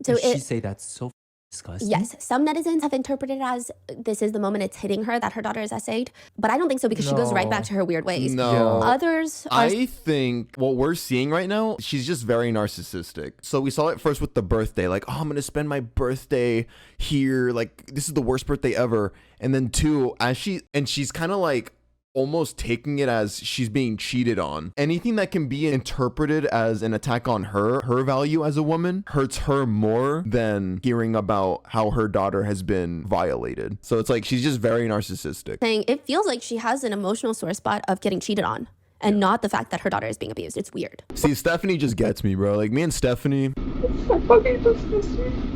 So Did she say that's so disgusting? Yes. Some netizens have interpreted it as this is the moment it's hitting her that her daughter is essayed. But I don't think so because she goes right back to her weird ways. No. Others are... I think what we're seeing right now, she's just very narcissistic. So we saw it first with the birthday. Like, oh, I'm going to spend my birthday here. Like, this is the worst birthday ever. And then two, she's kind of like almost taking it as she's being cheated on. Anything that can be interpreted as an attack on her value as a woman hurts her more than hearing about how her daughter has been violated. So it's like she's just very narcissistic. Saying it feels like she has an emotional sore spot of getting cheated on and not the fact that her daughter is being abused. It's weird. See, Stephanie just gets me, bro. Like me and Stephanie. It's so fucking disgusting.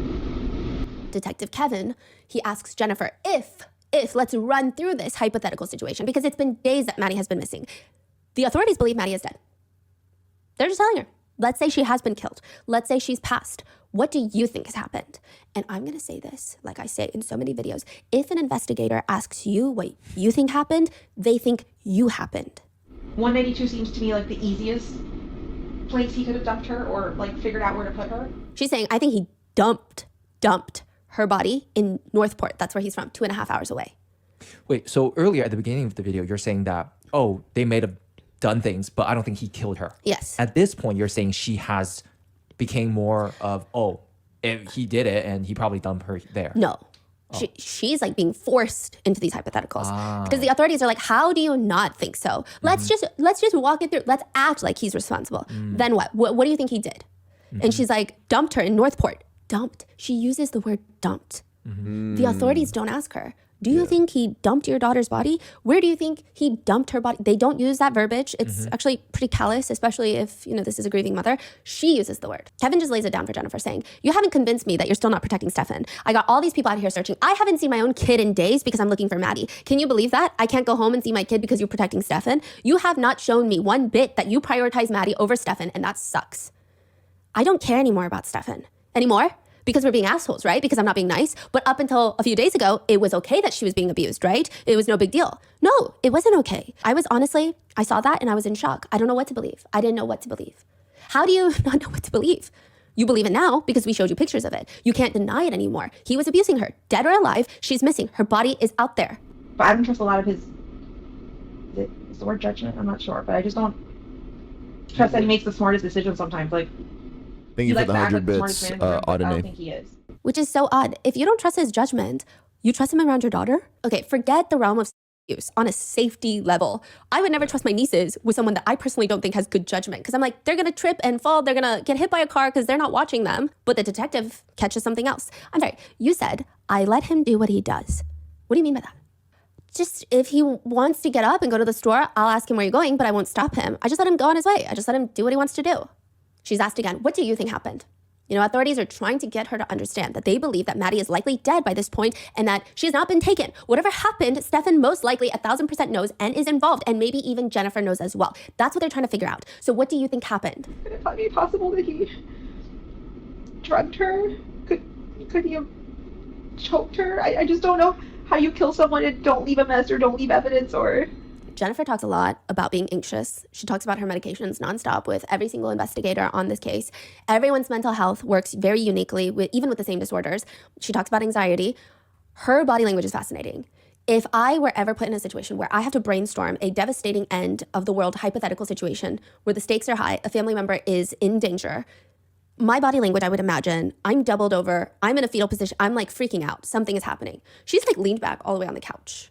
Detective Kevin, he asks Jennifer if let's run through this hypothetical situation because it's been days that Maddie has been missing. The authorities believe Maddie is dead. They're just telling her. Let's say she has been killed. Let's say she's passed. What do you think has happened? And I'm going to say this, like I say in so many videos, if an investigator asks you what you think happened, they think you happened. 192 seems to me like the easiest place he could have dumped her or like figured out where to put her. She's saying, I think he dumped her body in Northport. That's where he's from, 2.5 hours away. Wait, so earlier at the beginning of the video, you're saying that, oh, they may have done things, but I don't think he killed her. Yes. At this point, you're saying she has became more of, oh, if he did it and he probably dumped her there. No. She's like being forced into these hypotheticals because the authorities are like, how do you not think so? Let's just walk it through. Let's act like he's responsible. Then what? What do you think he did? And she's like, dumped her in Northport. Dumped. She uses the word dumped. The authorities don't ask her, do you think he dumped your daughter's body? Where do you think he dumped her body? They don't use that verbiage. It's actually pretty callous, especially if, this is a grieving mother. She uses the word. Kevin just lays it down for Jennifer, saying, you haven't convinced me that you're still not protecting Stephan. I got all these people out here searching. I haven't seen my own kid in days because I'm looking for Maddie. Can you believe that? I can't go home and see my kid because you're protecting Stephan. You have not shown me one bit that you prioritize Maddie over Stephan, and that sucks. I don't care anymore about Stephan. Anymore? Because we're being assholes, right? Because I'm not being nice. But up until a few days ago, it was okay that she was being abused, right? It was no big deal. No, it wasn't okay. I saw that and I was in shock. I don't know what to believe. I didn't know what to believe. How do you not know what to believe? You believe it now because we showed you pictures of it. You can't deny it anymore. He was abusing her. Dead or alive, she's missing. Her body is out there. But I don't trust a lot of his, is the word judgment? I'm not sure. But I just don't trust that he makes the smartest decisions sometimes. Like, Thank you for the 100 bits, I don't Audine. think he is. Which is so odd. If you don't trust his judgment, you trust him around your daughter? Okay, forget the realm of abuse on a safety level. I would never trust my nieces with someone that I personally don't think has good judgment because I'm like, they're going to trip and fall. They're going to get hit by a car because they're not watching them. But the detective catches something else. I'm sorry. You said, I let him do what he does. What do you mean by that? Just if he wants to get up and go to the store, I'll ask him where you're going, but I won't stop him. I just let him go on his way. I just let him do what he wants to do. She's asked again, what do you think happened? Authorities are trying to get her to understand that they believe that Maddie is likely dead by this point and that she has not been taken. Whatever happened, Stephan most likely 1,000% knows and is involved, and maybe even Jennifer knows as well. That's what they're trying to figure out. So what do you think happened? Could it be possible that he drugged her? Could he have choked her? I just don't know how you kill someone and don't leave a mess or don't leave evidence or... Jennifer talks a lot about being anxious. She talks about her medications nonstop with every single investigator on this case. Everyone's mental health works very uniquely, even with the same disorders. She talks about anxiety. Her body language is fascinating. If I were ever put in a situation where I have to brainstorm a devastating end of the world hypothetical situation where the stakes are high, a family member is in danger, my body language, I would imagine, I'm doubled over, I'm in a fetal position, I'm like freaking out. Something is happening. She's like leaned back all the way on the couch.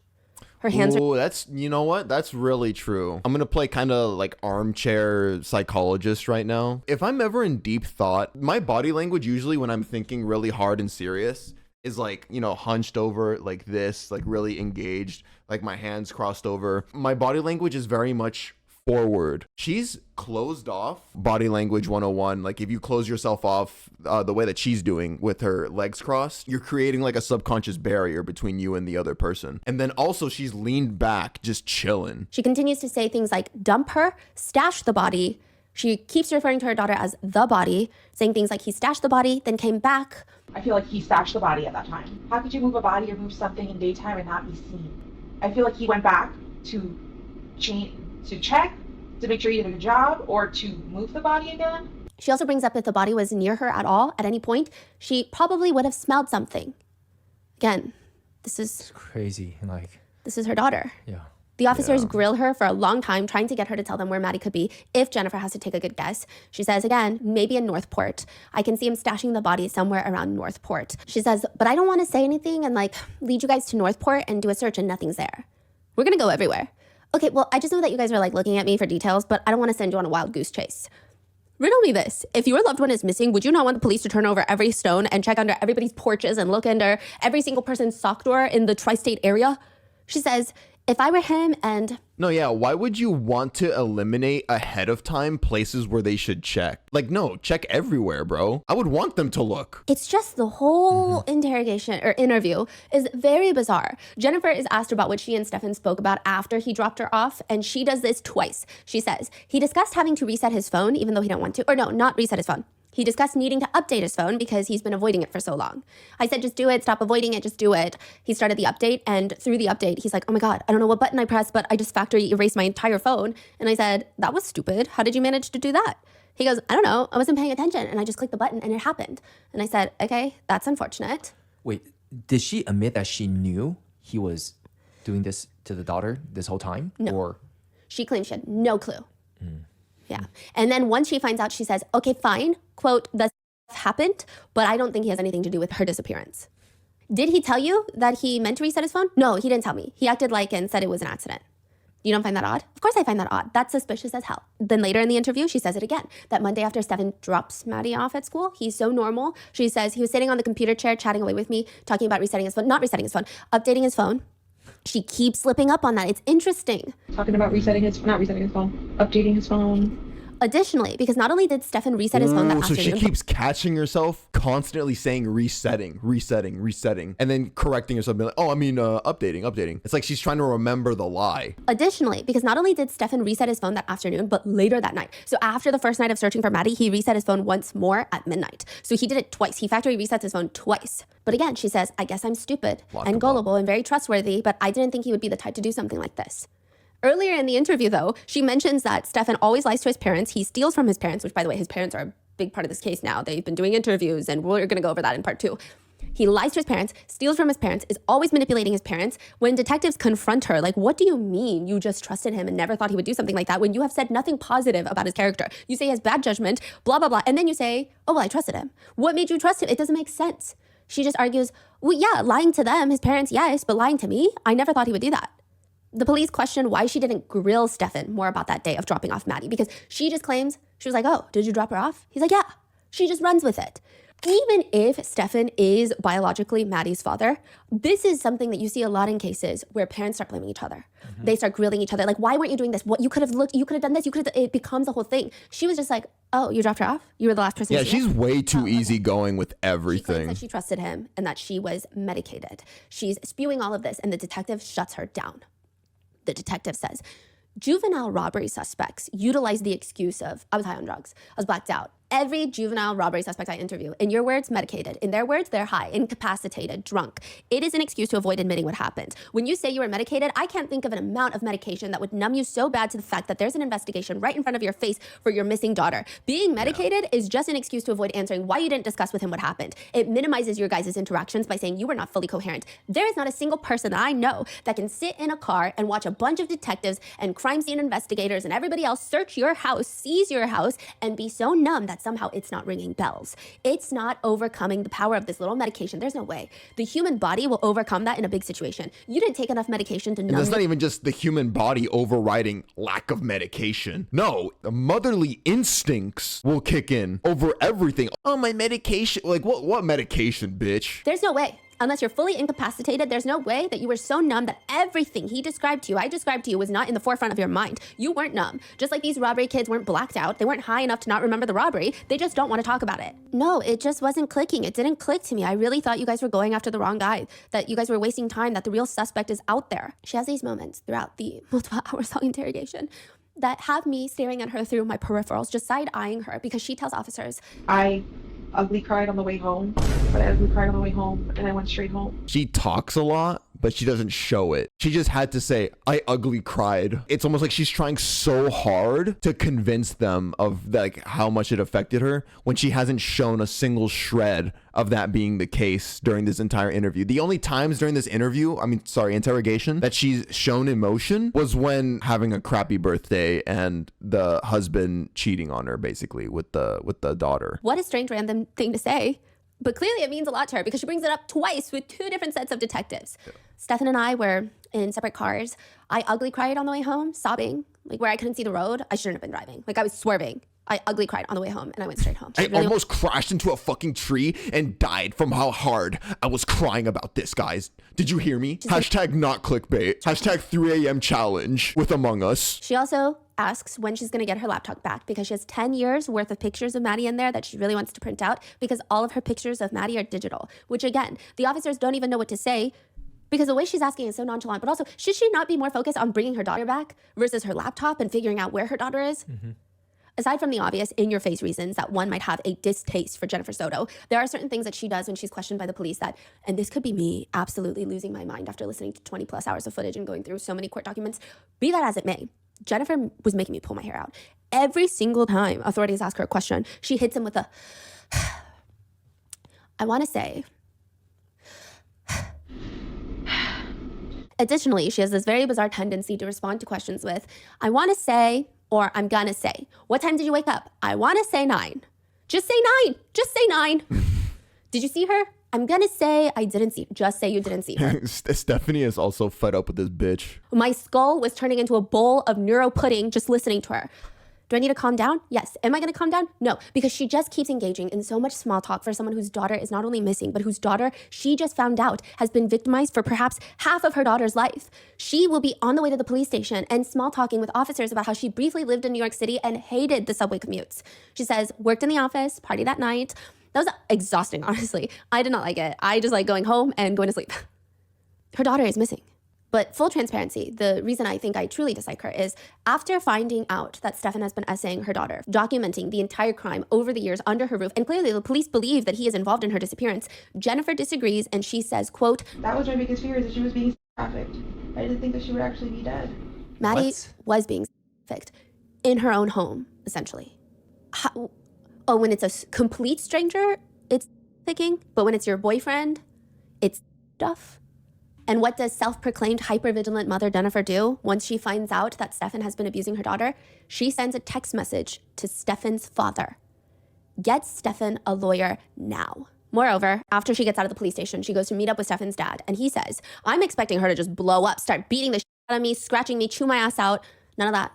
Her hands are... that's, you know what? That's really true. I'm going to play kind of like armchair psychologist right now. If I'm ever in deep thought, my body language usually when I'm thinking really hard and serious is like, hunched over like this, like really engaged, like my hands crossed over. My body language is very much forward. She's closed off. Body language 101. Like if you close yourself off the way that she's doing with her legs crossed, you're creating like a subconscious barrier between you and the other person. And then also she's leaned back, just chilling. She continues to say things like dump her, stash the body. She keeps referring to her daughter as the body, saying things like he stashed the body, then came back. I feel like he stashed the body at that time. How could you move a body or move something in daytime and not be seen? I feel like he went back to check, to make sure he did a good job, or to move the body again. She also brings up if the body was near her at all at any point, she probably would have smelled something. Again, this is crazy. This is her daughter. Yeah. The officers grill her for a long time, trying to get her to tell them where Maddie could be if Jennifer has to take a good guess. She says, again, maybe in Northport. I can see him stashing the body somewhere around Northport. She says, but I don't want to say anything and lead you guys to Northport and do a search and nothing's there. We're going to go everywhere. Okay, well, I just know that you guys are looking at me for details, but I don't want to send you on a wild goose chase. Riddle me this. If your loved one is missing, would you not want the police to turn over every stone and check under everybody's porches and look under every single person's sock drawer in the tri-state area? She says, if I were him and... No, yeah, why would you want to eliminate ahead of time places where they should check? No, check everywhere, bro. I would want them to look. It's just the whole interrogation or interview is very bizarre. Jennifer is asked about what she and Stephan spoke about after he dropped her off, and she does this twice. She says, he discussed having to reset his phone even though he didn't want to. Or no, not reset his phone. He discussed needing to update his phone because he's been avoiding it for so long. I said, just do it, stop avoiding it, just do it. He started the update, and through the update, he's like, oh my God, I don't know what button I pressed, but I just factory erased my entire phone. And I said, that was stupid. How did you manage to do that? He goes, I don't know, I wasn't paying attention, and I just clicked the button and it happened. And I said, okay, that's unfortunate. Wait, did she admit that she knew he was doing this to the daughter this whole time? No. Or She claims she had no clue. Yeah. And then once she finds out, she says, okay, fine, quote, the happened, but I don't think he has anything to do with her disappearance. Did he tell you that he meant to reset his phone? No, he didn't tell me. He acted like and said it was an accident. You don't find that odd? Of course I find that odd. That's suspicious as hell. Then later in the interview, she says it again. That Monday after Stephan drops Maddie off at school, he's so normal. She says he was sitting on the computer chair chatting away with me, talking about resetting his phone, not resetting his phone, updating his phone. She keeps slipping up on that. It's interesting. Talking about not resetting his phone, updating his phone. Additionally, because not only did Stephan reset his phone that So she afternoon, keeps catching herself constantly saying resetting, and then correcting herself, being like, oh, I mean, updating. It's like she's trying to remember the lie. Additionally, because not only did Stephan reset his phone that afternoon, but later that night. So after the first night of searching for Maddie, he reset his phone once more at midnight. So he did it twice. He factory resets his phone twice. But again, she says, I guess I'm stupid and gullible and very trustworthy, but I didn't think he would be the type to do something like this. Earlier in the interview, though, she mentions that Stephan always lies to his parents. He steals from his parents, which, by the way, his parents are a big part of this case now. They've been doing interviews, and we're going to go over that in part 2. He lies to his parents, steals from his parents, is always manipulating his parents. When detectives confront her, like, what do you mean you just trusted him and never thought he would do something like that when you have said nothing positive about his character? You say he has bad judgment, blah, blah, blah. And then you say, oh, well, I trusted him. What made you trust him? It doesn't make sense. She just argues, well, yeah, lying to them, his parents, yes, but lying to me? I never thought he would do that. The police questioned why she didn't grill Stephan more about that day of dropping off Maddie, because she just claims, she was like, oh, did you drop her off? He's like, yeah. She just runs with it. Even if Stephan is biologically Maddie's father, this is something that you see a lot in cases where parents start blaming each other. They start grilling each other. Like, why weren't you doing this? What you could have looked, you could have done this. It becomes a whole thing. She was just like, oh, you dropped her off? You were the last person. Yeah, to see she's her? way too easygoing with She claims everything. that she trusted him and that she was medicated. She's spewing all of this, and the detective shuts her down. The detective says, juvenile robbery suspects utilize the excuse of, I was high on drugs, I was blacked out. Every juvenile robbery suspect I interview, in your words, medicated. In their words, they're high, incapacitated, drunk. It is an excuse to avoid admitting what happened. When you say you were medicated, I can't think of an amount of medication that would numb you so bad to the fact that there's an investigation right in front of your face for your missing daughter. Being medicated is just an excuse to avoid answering why you didn't discuss with him what happened. It minimizes your guys' interactions by saying you were not fully coherent. There is not a single person that I know that can sit in a car and watch a bunch of detectives and crime scene investigators and everybody else search your house, seize your house, and be so numb that somehow it's not ringing bells. It's not overcoming the power of this little medication. There's no way. The human body will overcome that in a big situation. You didn't take enough medication to numb. And that's not even just the human body overriding lack of medication. No, the motherly instincts will kick in over everything. Oh, my medication. Like, what medication, bitch? There's no way. Unless you're fully incapacitated, there's no way that you were so numb that everything he described to you, I described to you, was not in the forefront of your mind. You weren't numb. Just like these robbery kids weren't blacked out. They weren't high enough to not remember the robbery. They just don't want to talk about it. No, it just wasn't clicking. It didn't click to me. I really thought you guys were going after the wrong guy, that you guys were wasting time, that the real suspect is out there. She has these moments throughout the multiple hours-long interrogation that have me staring at her through my peripherals, just side-eyeing her, because she tells officers, I ugly cried on the way home, but I ugly cried on the way home, and I went straight home. She talks a lot, but she doesn't show it. She just had to say, I ugly cried. It's almost like she's trying so hard to convince them of like how much it affected her when she hasn't shown a single shred of that being the case during this entire interview. The only times during this interrogation, that she's shown emotion was when having a crappy birthday and the husband cheating on her, basically, with the daughter. what a strange random thing to say. But clearly it means a lot to her because she brings it up twice with 2 different sets of detectives. Yeah. Stephan and I were in separate cars. I ugly cried on the way home, sobbing, like where I couldn't see the road. I shouldn't have been driving. Like I was swerving. I ugly cried on the way home and I went straight home. I almost crashed into a fucking tree and died from how hard I was crying about this, guys. Did you hear me? Hashtag not clickbait. Hashtag 3 a.m. challenge with Among Us. She also asks when she's going to get her laptop back because she has 10 years worth of pictures of Maddie in there that she really wants to print out because all of her pictures of Maddie are digital, which again, the officers don't even know what to say because the way she's asking is so nonchalant. But also, should she not be more focused on bringing her daughter back versus her laptop and figuring out where her daughter is? Aside from the obvious in-your-face reasons that one might have a distaste for Jennifer Soto, there are certain things that she does when she's questioned by the police that, and this could be me absolutely losing my mind after listening to 20 plus hours of footage and going through so many court documents, be that as it may, Jennifer was making me pull my hair out. Every single time authorities ask her a question, she hits him with a, I want to say. Additionally, she has this very bizarre tendency to respond to questions with, I want to say, or I'm gonna say. What time did you wake up? I want to say 9. Just say 9. Just say 9. Did you see her? I'm gonna say I didn't see her. Just say you didn't see her. Stephanie is also fed up with this bitch. My skull was turning into a bowl of neuro pudding just listening to her. Do I need to calm down? Yes. Am I going to calm down? No, because she just keeps engaging in so much small talk for someone whose daughter is not only missing, but whose daughter she just found out has been victimized for perhaps half of her daughter's life. She will be on the way to the police station and small talking with officers about how she briefly lived in New York City and hated the subway commutes. She says, worked in the office, partied that night. That was exhausting, honestly. I did not like it. I just like going home and going to sleep. Her daughter is missing. But full transparency, the reason I think I truly dislike her is after finding out that Stephan has been essaying her daughter, documenting the entire crime over the years under her roof, and clearly the police believe that he is involved in her disappearance, Jennifer disagrees and she says, quote, That was my biggest fear, is that she was being trafficked. I didn't think that she would actually be dead. Maddie was being trafficked in her own home, essentially. When it's a complete stranger, it's thinking, but when it's your boyfriend, it's stuff. And what does self-proclaimed hypervigilant mother Jennifer do once she finds out that Stephan has been abusing her daughter? She sends a text message to Stephan's father. Get Stephan a lawyer now. Moreover, after she gets out of the police station, she goes to meet up with Stephan's dad, and he says, I'm expecting her to just blow up, start beating the shit out of me, scratching me, chew my ass out. None of that.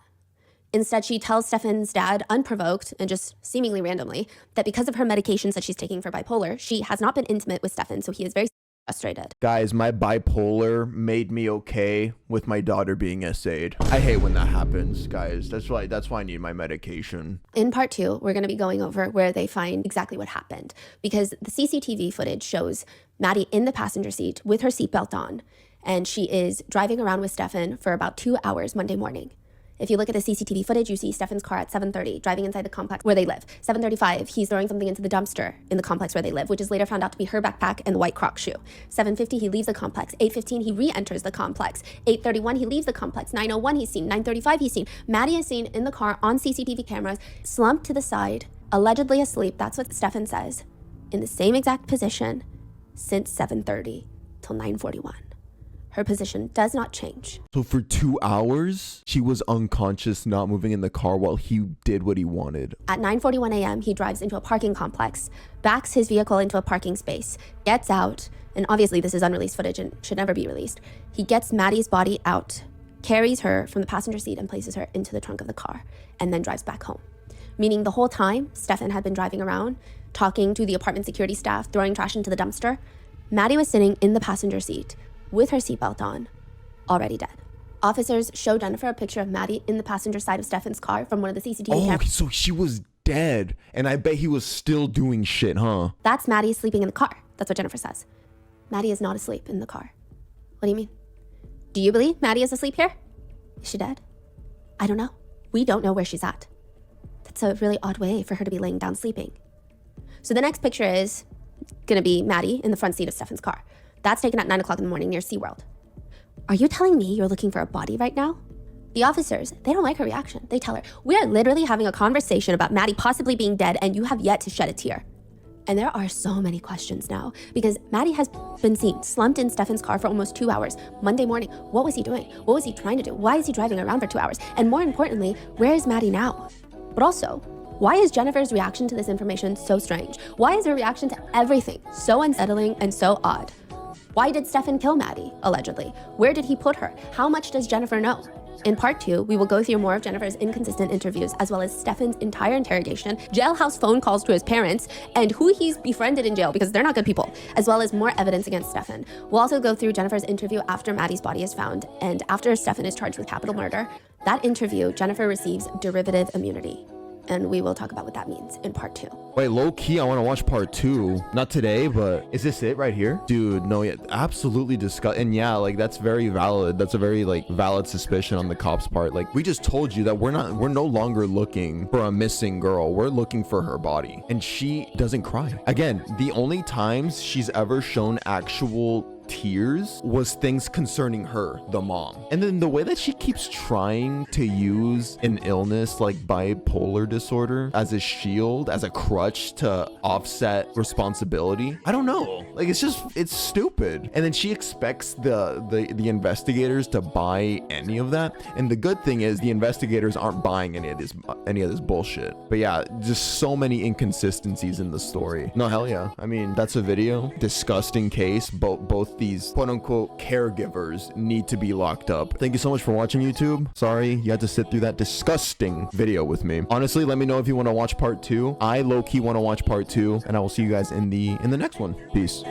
Instead, she tells Stephan's dad, unprovoked and just seemingly randomly, that because of her medications that she's taking for bipolar, she has not been intimate with Stephan, so he is very frustrated. Guys, my bipolar made me okay with my daughter being essayed. I hate when that happens, guys. That's why I need my medication. In part 2, we're going to be going over where they find exactly what happened, because the CCTV footage shows Maddie in the passenger seat with her seatbelt on, and she is driving around with Stephan for about 2 hours Monday morning. If you look at the CCTV footage, you see Stephan's car at 7:30 driving inside the complex where they live. 7:35, he's throwing something into the dumpster in the complex where they live, which is later found out to be her backpack and the white Croc shoe. 7:50, he leaves the complex. 8:15, he re-enters the complex. 8:31, he leaves the complex. 9:01, he's seen. 9:35, he's seen. Maddie is seen in the car on CCTV cameras, slumped to the side, allegedly asleep. That's what Stephan says. In the same exact position since 7:30 till 9:41. Her position does not change. So for 2 hours, she was unconscious, not moving in the car while he did what he wanted. At 9:41 a.m., he drives into a parking complex, backs his vehicle into a parking space, gets out, and obviously this is unreleased footage and should never be released. He gets Maddie's body out, carries her from the passenger seat and places her into the trunk of the car, and then drives back home. Meaning the whole time, Stephan had been driving around, talking to the apartment security staff, throwing trash into the dumpster. Maddie was sitting in the passenger seat, with her seatbelt on, already dead. Officers show Jennifer a picture of Maddie in the passenger side of Stephan's car from one of the CCTV cameras. So she was dead, and I bet he was still doing shit, huh? That's Maddie sleeping in the car. That's what Jennifer says. Maddie is not asleep in the car. What do you mean? Do you believe Maddie is asleep here? Is she dead? I don't know. We don't know where she's at. That's a really odd way for her to be laying down sleeping. So the next picture is gonna be Maddie in the front seat of Stephan's car. That's taken at 9 o'clock in the morning near SeaWorld. Are you telling me you're looking for a body right now? The officers, they don't like her reaction. They tell her, we are literally having a conversation about Maddie possibly being dead and you have yet to shed a tear. And there are so many questions now because Maddie has been seen slumped in Stephan's car for almost 2 hours. Monday morning, what was he doing? What was he trying to do? Why is he driving around for 2 hours? And more importantly, where is Maddie now? But also, why is Jennifer's reaction to this information so strange? Why is her reaction to everything so unsettling and so odd? Why did Stephan kill Maddie, allegedly? Where did he put her? How much does Jennifer know? In part 2, we will go through more of Jennifer's inconsistent interviews, as well as Stephan's entire interrogation, jailhouse phone calls to his parents, and who he's befriended in jail because they're not good people, as well as more evidence against Stephan. We'll also go through Jennifer's interview after Maddie's body is found, and after Stephan is charged with capital murder. That interview, Jennifer receives derivative immunity. And we will talk about what that means in part 2. Wait, low key, I want to watch part 2. Not today, but is this it right here? Dude, no, yeah, absolutely disgusting. And yeah, like that's very valid. That's a very like valid suspicion on the cops' part. Like we just told you that we're no longer looking for a missing girl. We're looking for her body. And she doesn't cry. Again, the only times she's ever shown actual tears was things concerning her, the mom. And then the way that she keeps trying to use an illness like bipolar disorder as a shield, as a crutch to offset responsibility. I don't know. Like it's stupid. And then she expects the investigators to buy any of that. And the good thing is the investigators aren't buying any of this bullshit. But yeah, just so many inconsistencies in the story. No, hell yeah. I mean, that's a video. Disgusting case. Both these quote-unquote caregivers need to be locked up. Thank you so much for watching, YouTube. Sorry you had to sit through that disgusting video with me. Honestly, let me know if you want to watch part 2. I low-key want to watch part 2, and I will see you guys in the next one. Peace.